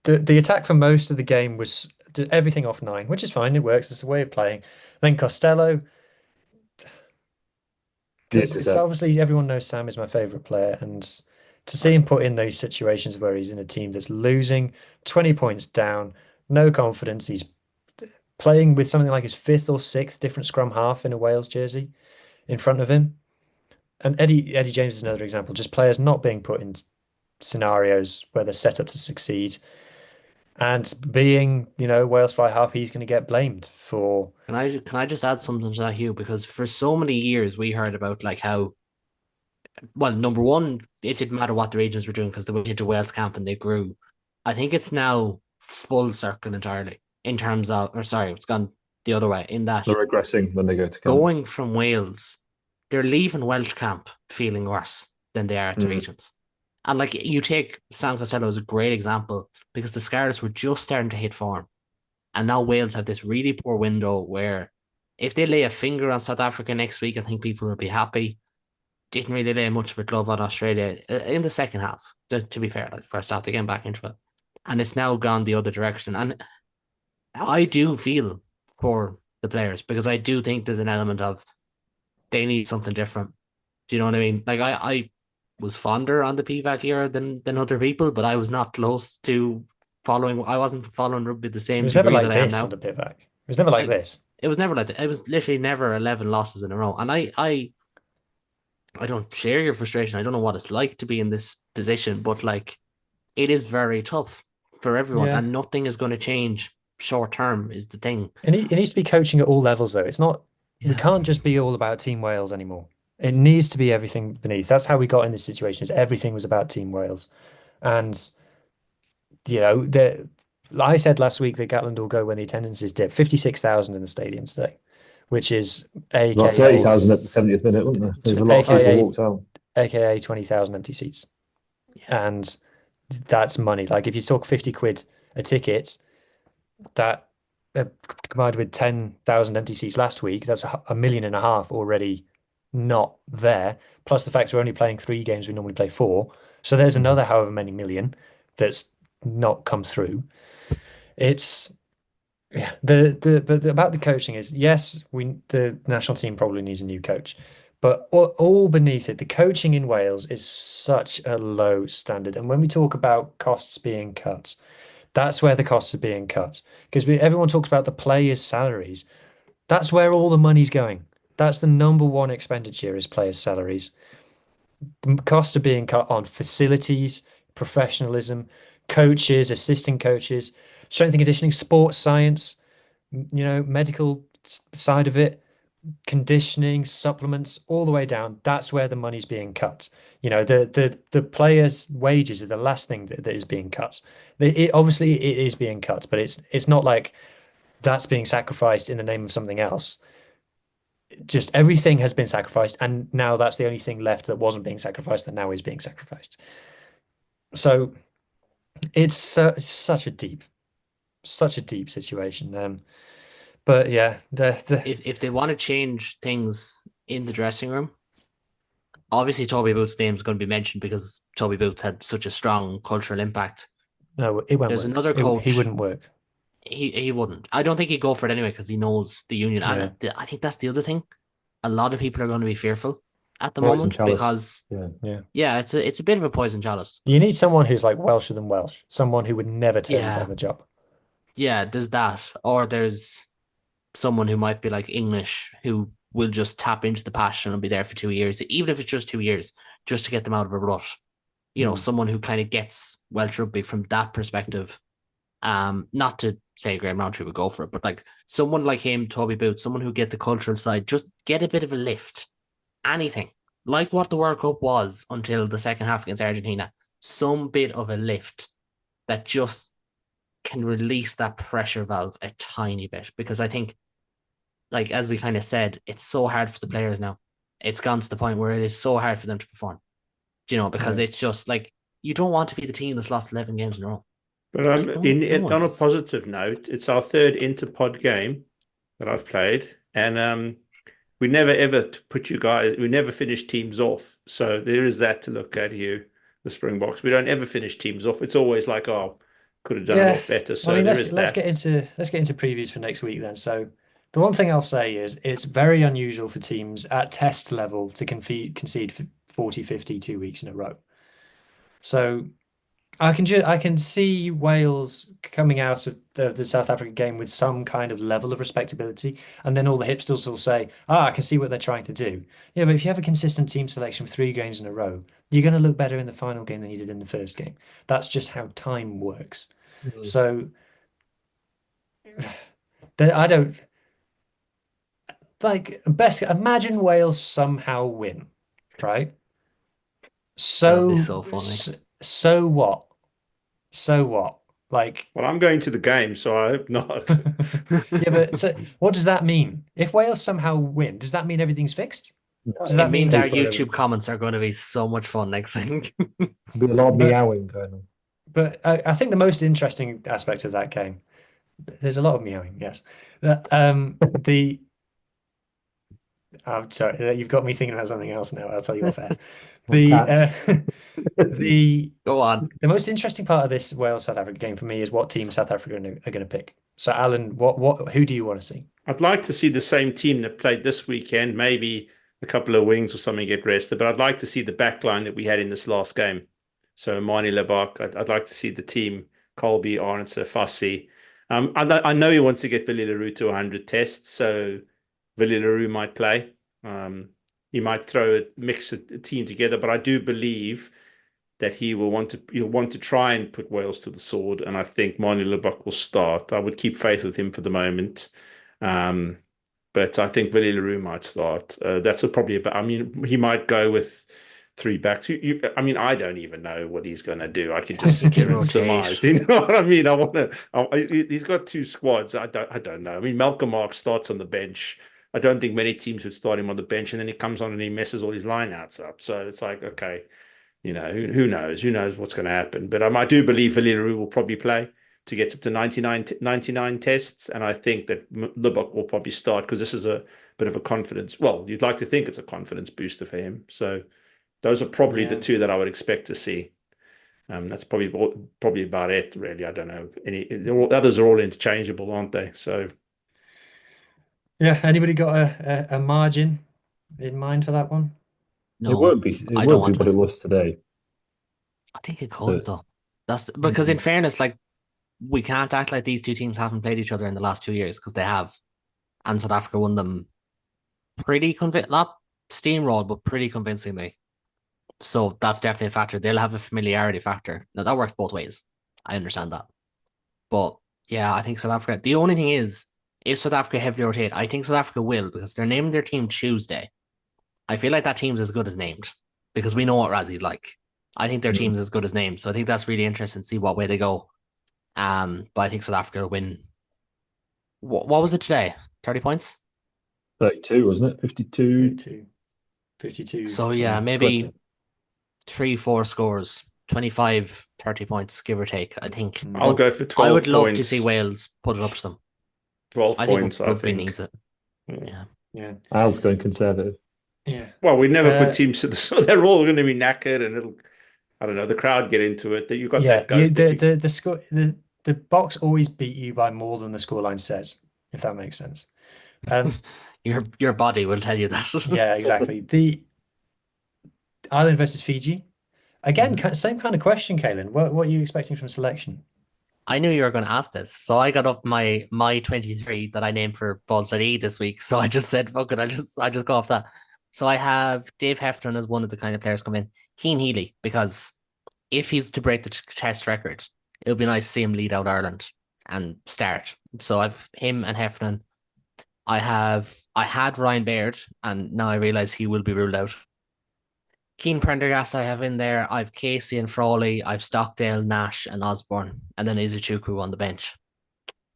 attack for most of the game was everything off 9, which is fine. It works. It's a way of playing. Then Costello. It's obviously everyone knows Sam is my favourite player, and to see him put in those situations where he's in a team that's losing, 20 points down, no confidence, he's playing with something like his 5th or 6th different scrum half in a Wales jersey in front of him. And Eddie James is another example. Just players not being put in scenarios where they're set up to succeed, and being, Wales fly half, he's going to get blamed for. Can I just add something to that, Hugh? Because for so many years we heard about like how, well, number one, it didn't matter what the regions were doing because they went into Wales camp and they grew. I think it's now full circle entirely in terms of, or sorry, it's gone the other way in that they're regressing when they go to camp. Going from Wales, they're leaving Welsh camp feeling worse than they are at the regions. And like you take Sam Costello as a great example because the Scarlets were just starting to hit form. And now Wales have this really poor window where if they lay a finger on South Africa next week, I think people will be happy. Didn't really lay much of a glove on Australia in the second half, to be fair, like first half, they came back into it. And it's now gone the other direction. And I do feel for the players because I do think there's an element of they need something different. Do you know what I mean? Like I was fonder on the PVAC era than other people, but I was not close to following. I wasn't following rugby the same. It was never like that I am this now. on the PVAC. It was never like this. It was never like that. It was literally never 11 losses in a row. And I don't share your frustration. I don't know what it's like to be in this position, but like it is very tough for everyone, and nothing is going to change short term. Is the thing. It needs to be coaching at all levels, though. It's not. We can't just be all about Team Wales anymore. It needs to be everything beneath. That's how we got in this situation. Is everything was about Team Wales, and I said last week that Gatland will go when the attendance is dipped. 56,000 in the stadium today, which is AKA 30,000 at the 70th minute, wasn't there? There's a lot of people walked out. AKA 20,000 empty seats, and that's money. Like if you talk 50 quid a ticket, that combined with 10,000 empty seats last week, that's $1.5 million already not there. Plus the fact we're only playing 3 games, we normally play 4. So there's another however many million that's not come through. It's but about the coaching is yes, the national team probably needs a new coach, but all beneath it, the coaching in Wales is such a low standard. And when we talk about costs being cut, that's where the costs are being cut because everyone talks about the players' salaries. That's where all the money's going. That's the number one expenditure is players' salaries. The costs are being cut on facilities, professionalism, coaches, assistant coaches, strength and conditioning, sports science, medical side of it, conditioning, supplements, all the way down. That's where the money's being cut. The players' wages are the last thing that is being cut. Obviously it is being cut, but it's not like that's being sacrificed in the name of something else. Just everything has been sacrificed, and now that's the only thing left that wasn't being sacrificed that now is being sacrificed. So it's such a deep situation. But yeah, if they want to change things in the dressing room, obviously Toby Booth's name is going to be mentioned because Toby Booth had such a strong cultural impact. No, it won't. There's work. Another coach. He wouldn't work. He wouldn't. I don't think he'd go for it anyway because he knows the union. Yeah. And I think that's the other thing. A lot of people are going to be fearful at the moment because it's a bit of a poison chalice. You need someone who's like Welsher than Welsh, someone who would never turn down the job. Yeah, there's that, or there's someone who might be like English who will just tap into the passion and be there for 2 years, even if it's just 2 years, just to get them out of a rut. Someone who kind of gets Welsh rugby from that perspective. Not to say Graham Roundtree would go for it, but like someone like him, Toby Booth, someone who get the cultural side, just get a bit of a lift. Anything like what the World Cup was until the second half against Argentina, some bit of a lift that just can release that pressure valve a tiny bit, because I think, like as we kind of said, it's so hard for the players now. It's gone to the point where it is so hard for them to perform, because it's just like you don't want to be the team that's lost 11 games in a row. But on a positive note, it's our third Interpod game that I've played, and we never ever put you guys. We never finish teams off, so there is that to look at. You, the Springboks, we don't ever finish teams off. It's always like, could have done a lot better. So let's get into previews for next week then. So the one thing I'll say is it's very unusual for teams at test level to concede 40-50 2 weeks in a row. So I can see Wales coming out of the South Africa game with some kind of level of respectability, and then all the hipsters will say, I can see what they're trying to do. Yeah, but if you have a consistent team selection with 3 games in a row, you're going to look better in the final game than you did in the first game. That's just how time works. So I don't imagine Wales somehow win, right? That'd be So so funny. so what? So what? Like, well, I'm going to the game, so I hope not. yeah, but so what does that mean? If Wales somehow win, does that mean everything's fixed? Does It that means mean our YouTube comments are going to be so much fun next week. Be a lot of meowing going on. But I think the most interesting aspect of that game, there's a lot of meowing, yes. I'm sorry, you've got me thinking about something else now. I'll tell you off air. The Go on. The most interesting part of this Wales South Africa game for me is what team South Africa are going to pick. So, Alan, who do you want to see? I'd like to see the same team that played this weekend. Maybe a couple of wings or something get rested, but I'd like to see the back line that we had in this last game. So, Manie Lebak, I'd like to see the team: Colby, Arnser, Fassi. I know he wants to get Willie Leroux to 100 tests, so Willie Leroux might play. He might mix a team together, but I do believe that he'll want to try and put Wales to the sword, and I think Manie Lebak will start. I would keep faith with him for the moment, but I think Willie Leroux might start. That's probably about. I mean, he might go with 3 backs. I mean, I don't even know what he's going to do. I could just surmise. You know what I mean? He's got 2 squads. I don't know. I mean, Malcolm Marx starts on the bench. I don't think many teams would start him on the bench, and then he comes on and he messes all his lineouts up. So it's like, okay. You know, who knows? Who knows what's going to happen? But I do believe Willie Leroux will probably play to get up to 99 tests. And I think that Lebak will probably start because this is a bit of a confidence. Well, you'd like to think it's a confidence booster for him. So those are probably the 2 that I would expect to see. That's probably about it, really. I don't know. The others are all interchangeable, aren't they? So, yeah. Anybody got a margin in mind for that one? No, it won't be what it was today. I think it could though. That's because in fairness, like we can't act like these 2 teams haven't played each other in the last 2 years because they have, and South Africa won them pretty not steamrolled, but pretty convincingly. So that's definitely a factor. They'll have a familiarity factor. Now that works both ways. I understand that, but yeah, I think South Africa. The only thing is, if South Africa heavily rotate, I think South Africa will because they're naming their team Tuesday. I feel like that team's as good as named because we know what Razzie's like. I think their team's as good as named. So I think that's really interesting to see what way they go. But I think South Africa will win. What was it today? 30 points? 32, wasn't it? 52. 52. So yeah, maybe 3-4 scores. 25, 30 points, give or take, I think. I'll go for 12 I would love points. to see Wales put it up to them. 12 points, I think. Needs it. Yeah. Al's going conservative. Yeah. Well, we never put teams to the so they're all going to be knackered, and I don't know, the crowd get into it. That you got that go. The score, the box always beat you by more than the scoreline says, if that makes sense. Your body will tell you that. Yeah, exactly. The Ireland versus Fiji. Again, same kind of question, Kaylin. What are you expecting from selection? I knew you were going to ask this, so I got up my 23 that I named for Ballside E this week. So I just said, "Fuck it, I just go off that." So I have Dave Heffernan as one of the kind of players come in. Cian Healy, because if he's to break the test record, it would be nice to see him lead out Ireland and start. So I've him and Heffernan. I had Ryan Baird, and now I realise he will be ruled out. Keane Prendergast I have in there. I've Casey and Frawley. I've Stockdale, Nash, and Osborne, and then Izuchukwu on the bench.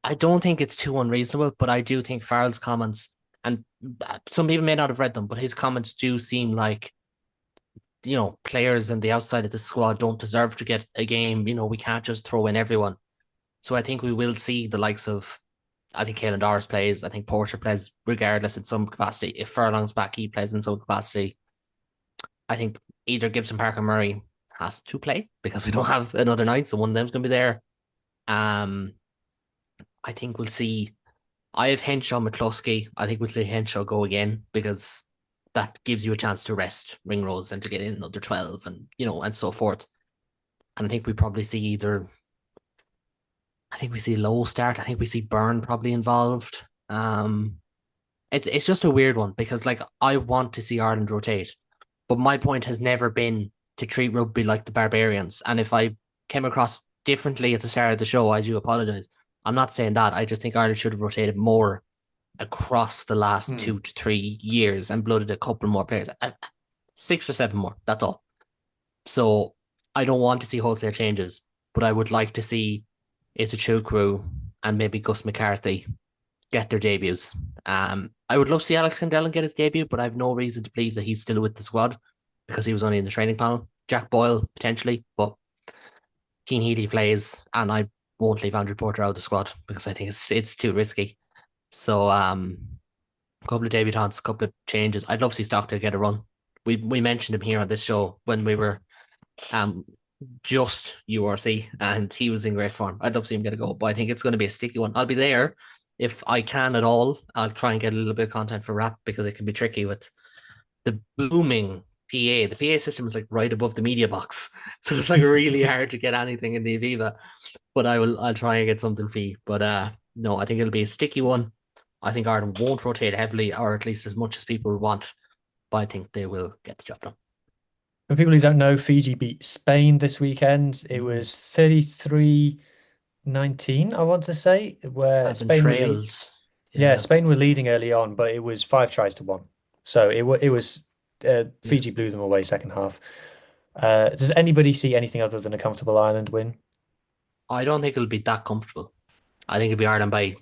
I don't think it's too unreasonable, but I do think Farrell's comments, and some people may not have read them, but his comments do seem like, players on the outside of the squad don't deserve to get a game. We can't just throw in everyone. So I think we will see the likes of, I think Caelan Doris plays. I think Porter plays regardless in some capacity. If Furlong's back, he plays in some capacity. I think either Gibson, Park, or Murray has to play because we don't have another night, so one of them's going to be there. I think we'll see. I have Henshaw, McCluskey. I think we'll see Henshaw go again because that gives you a chance to rest Ringrose and to get in another 12 and, and so forth. And I think we probably see I think we see low start. I think we see Byrne probably involved. It's just a weird one because like I want to see Ireland rotate, but my point has never been to treat rugby like the barbarians. And if I came across differently at the start of the show, I do apologize. I'm not saying that. I just think Ireland should have rotated more across the last 2 to 3 years and blooded a couple more players. 6 or 7 more. That's all. So I don't want to see wholesale changes, but I would like to see Asa Chukwu and maybe Gus McCarthy get their debuts. I would love to see Alex Candellen get his debut, but I have no reason to believe that he's still with the squad because he was only in the training panel. Jack Boyle, potentially, but Keane Healy plays, and I won't leave Andrew Porter out of the squad because I think it's too risky. So a couple of debutants, a couple of changes. I'd love to see Stockdale get a run. We mentioned him here on this show when we were just URC, and he was in great form. I'd love to see him get a go, but I think it's going to be a sticky one. I'll be there if I can at all. I'll try and get a little bit of content for rap because it can be tricky with the booming PA. The PA system is like right above the media box, so it's like really hard to get anything in the Aviva. But I'll try and get something for you. But no, I think it'll be a sticky one. I think Ireland won't rotate heavily, or at least as much as people want, but I think they will get the job done. For people who don't know, Fiji beat Spain this weekend. It was 33-19, I want to say, where Spain were Spain were leading early on, but it was 5 tries to 1. So it was Fiji blew them away second half. Does anybody see anything other than a comfortable Ireland win? I don't think it'll be that comfortable. I think it'll be Ireland by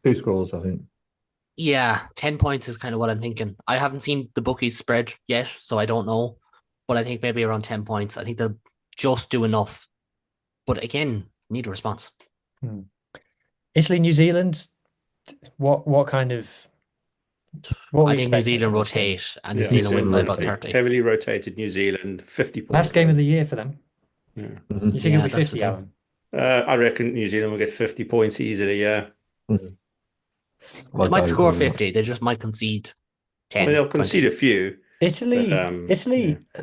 2 scores, I think. Yeah, 10 points is kind of what I'm thinking. I haven't seen the bookies spread yet, so I don't know. But I think maybe around 10 points. I think they'll just do enough. But again, need a response. Italy, New Zealand, what kind of... I think New Zealand rotate, and New Zealand win by about 30. Heavily rotated New Zealand, 50 points. Last game of the year for them. Yeah. You think it'll be 50, Alan? I reckon New Zealand will get 50 points easily, yeah. They might score 50. They just might concede 10. They'll concede a few. Italy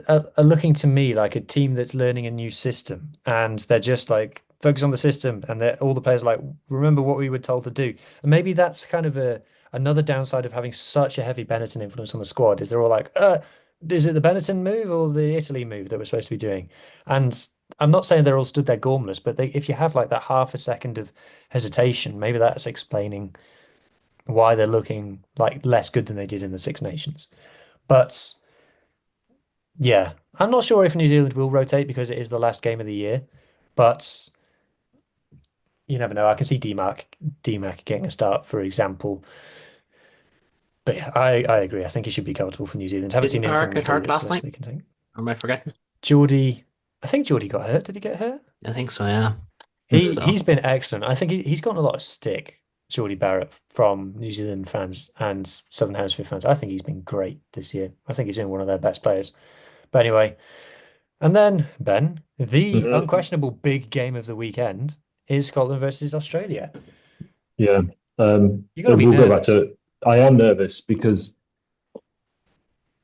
are looking to me like a team that's learning a new system, and they're just like focus on the system, and all the players are like, remember what we were told to do. And maybe that's kind of another downside of having such a heavy Benetton influence on the squad, is they're all like, is it the Benetton move or the Italy move that we're supposed to be doing? And I'm not saying they're all stood there gormless, but if you have like that half a second of hesitation, maybe that's explaining why they're looking like less good than they did in the Six Nations. But yeah, I'm not sure if New Zealand will rotate because it is the last game of the year, but you never know. I can see DMAC getting a start, for example. But yeah, I agree. I think it should be comfortable for New Zealand. Haven't seen anything get hurt last night? Or am I forgetting? I think Geordie got hurt. Did he get hurt? I think so, yeah. He's been excellent. I think he's gotten a lot of stick, Geordie Barrett, from New Zealand fans and Southern Hemisphere fans. I think he's been great this year. I think he's been one of their best players. But anyway, and then, Ben, the unquestionable big game of the weekend is Scotland versus Australia. Yeah. You got to be nervous. Go back to it. I am nervous because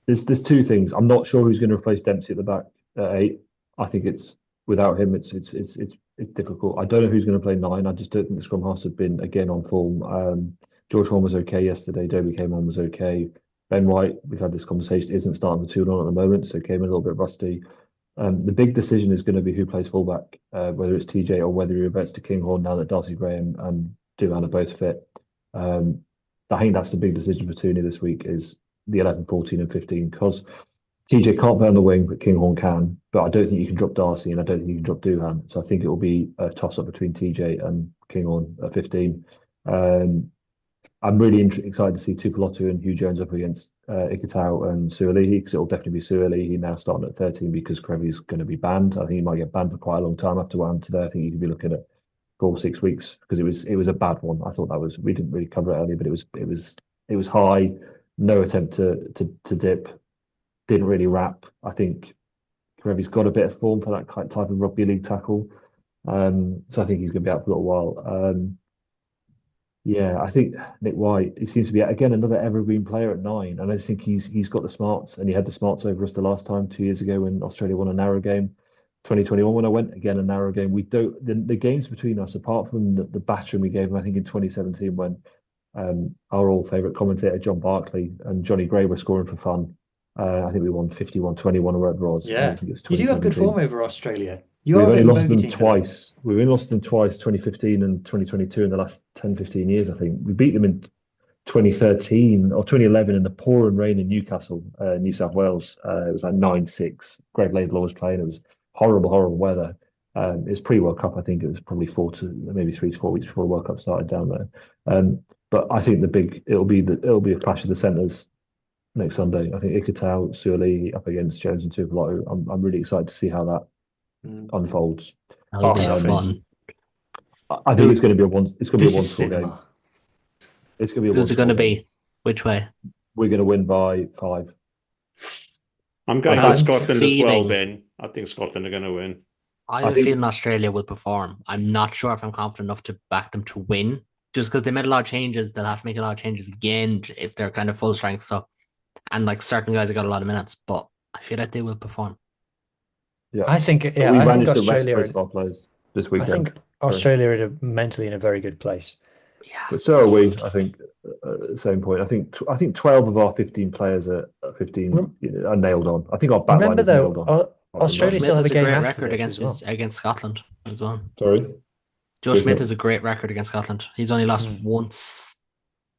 there's 2 things. I'm not sure who's going to replace Dempsey at the back at 8. I think it's without him, it's difficult. I don't know who's going to play 9. I just don't think the scrum halves have been again on form. George Horn was okay yesterday. Dobie came on, was okay. Ben White, we've had this conversation, isn't starting for Toulon at the moment, so came in a little bit rusty. The big decision is going to be who plays fullback, whether it's TJ or whether he reverts to Kinghorn now that Darcy Graham and Duhan are both fit. I think that's the big decision for Tooney this week is the 11, 14 and 15, because TJ can't play on the wing, but Kinghorn can. But I don't think you can drop Darcy, and I don't think you can drop Duhan. So I think it will be a toss-up between TJ and Kinghorn at 15. I'm really excited to see Tupelotu and Hugh Jones up against Ikitau and Suolihi, because it will definitely be Suolihi now starting at 13 because Crevy's going to be banned. I think he might get banned for quite a long time after what happened today. I think you could be looking at 4 or 6 weeks because it was a bad one. I thought we didn't really cover it earlier, but it was high, no attempt to dip, didn't really wrap. I think Crevy's got a bit of form for that type of rugby league tackle, so I think he's going to be out for a little while. Yeah, I think Nick White, he seems to be again another evergreen player at 9, and I just think he's got the smarts, and he had the smarts over us the last time 2 years ago when Australia won a narrow game. 2021 when I went, again, a narrow game. We don't the games between us, apart from the battering we gave them, I think in 2017 when our all favourite commentator John Barkley and Johnny Gray were scoring for fun. I think we won 51-21 or whatever it was. Yeah, I think it was you do have good 2017. form over Australia. You We've are a only bit of a lost bogey them team for them. twice. We've only lost them twice, 2015 and 2022 in the last 10, 15 years, I think. We beat them in 2013 or 2011 in the pouring rain in Newcastle, New South Wales. It was like 9-6. Greg Laidlaw was playing. It was horrible, horrible weather. It was pre-World Cup. I think it was probably 3 to 4 weeks before the World Cup started down there. But I think it'll be a clash of the centres next Sunday. I think Ikitau, Suoli up against Jones and Tuipulotu. I'm really excited to see how that unfolds. That'll be fun. I think it's going to be a one. It's going to be a one-score game. It's going to be a Who's it going to be? Which way? We're going to win by 5. I'm going with Scotland as well, Ben. I think Scotland are going to win. I have a feeling Australia will perform. I'm not sure if I'm confident enough to back them to win. Just because they made a lot of changes, they'll have to make a lot of changes again if they're kind of full strength. So, and like certain guys have got a lot of minutes, but I feel like they will perform. Yeah, I think we managed to rest most of our players this weekend. I think Australia are mentally in a very good place. Yeah, but so are we. I think at the same point. I think 12 of our 15 players are 15 are nailed on. I think our back line is nailed on. Australia still have a game record against Scotland as well. Sorry, Joe Smith has a great record against Scotland. He's only lost once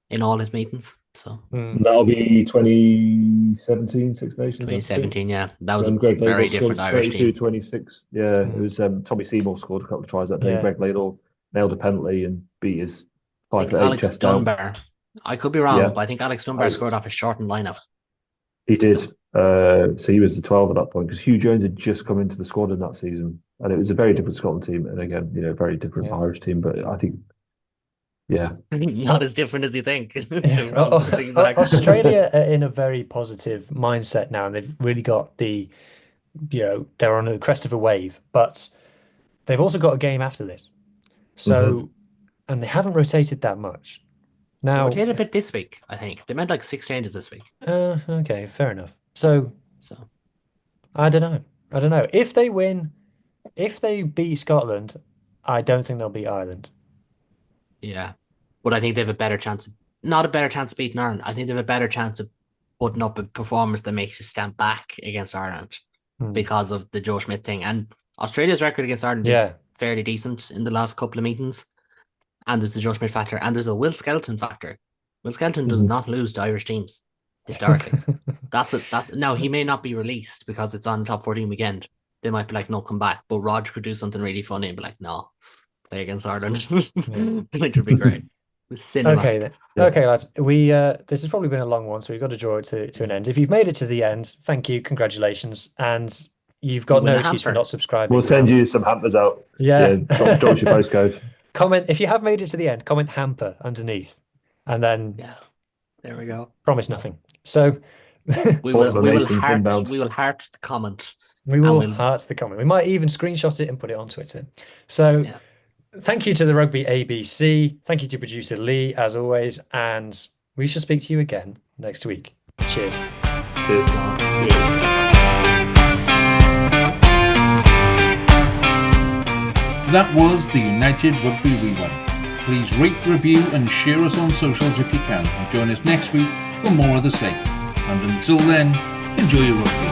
in all his meetings. So that'll be 2017 Six Nations. 2017, yeah, that was a very different Irish team. 26, yeah, it was. Tommy Seymour scored a couple of tries that day. Greg Laidlaw nailed a penalty and beat his 5'8" chest Dunbar. I could be wrong, but I think Alex Dunbar scored off a shortened lineup. He did. So he was the 12 at that point because Hugh Jones had just come into the squad in that season, and it was a very different Scotland team, and again, very different Irish team. But I think, not as different as you think. Australia are in a very positive mindset now, and they've really got they're on the crest of a wave, but they've also got a game after this. So, and they haven't rotated that much. Now, they rotated a bit this week, I think. They made like 6 changes this week. Okay, fair enough. So I don't know. If they win, if they beat Scotland, I don't think they'll beat Ireland. Yeah. But I think they have a better chance, not a better chance of beating Ireland. I think they have a better chance of putting up a performance that makes you stand back against Ireland because of the Joe Schmidt thing. And Australia's record against Ireland is fairly decent in the last couple of meetings. And there's the Joe Schmidt factor, and there's a Will Skelton factor. Will Skelton does not lose to Irish teams historically. Now he may not be released because it's on top 14 weekend. They might be like, no, come back. But Roger could do something really funny and be like, no, play against Ireland, which would be great. Okay, then. Okay, lads. This has probably been a long one, so we've got to draw it to an end. If you've made it to the end, thank you, congratulations, and you've got no excuse for not subscribing. We'll send you some hampers out. Yeah, drop your postcode. Comment if you have made it to the end. Comment hamper underneath, and then there we go. Promise nothing. So we will heart the comment. We will heart the comment. We might even screenshot it and put it on Twitter. So thank you to the Rugby ABC. Thank you to producer Lee, as always. And we shall speak to you again next week. Cheers. Cheers. That was the United Rugby Rewind. Please rate, review and share us on socials if you can. And join us next week for more of the same. And until then, enjoy your rugby.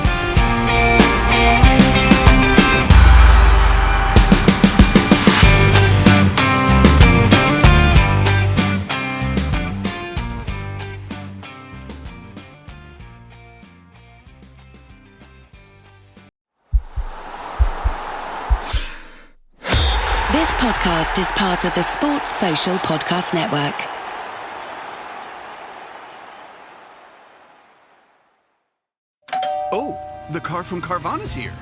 This podcast is part of the Sports Social Podcast Network. Oh, the car from Carvana's here.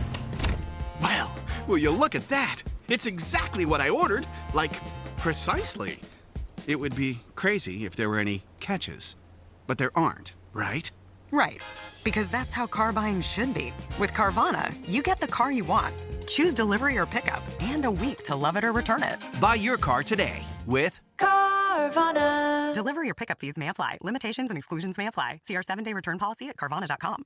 Well, will you look at that? It's exactly what I ordered. Like, precisely. It would be crazy if there were any catches. But there aren't, right? Right. Because that's how car buying should be. With Carvana, you get the car you want. Choose delivery or pickup, and a week to love it or return it. Buy your car today with Carvana. Delivery or pickup fees may apply. Limitations and exclusions may apply. See our 7-day return policy at Carvana.com.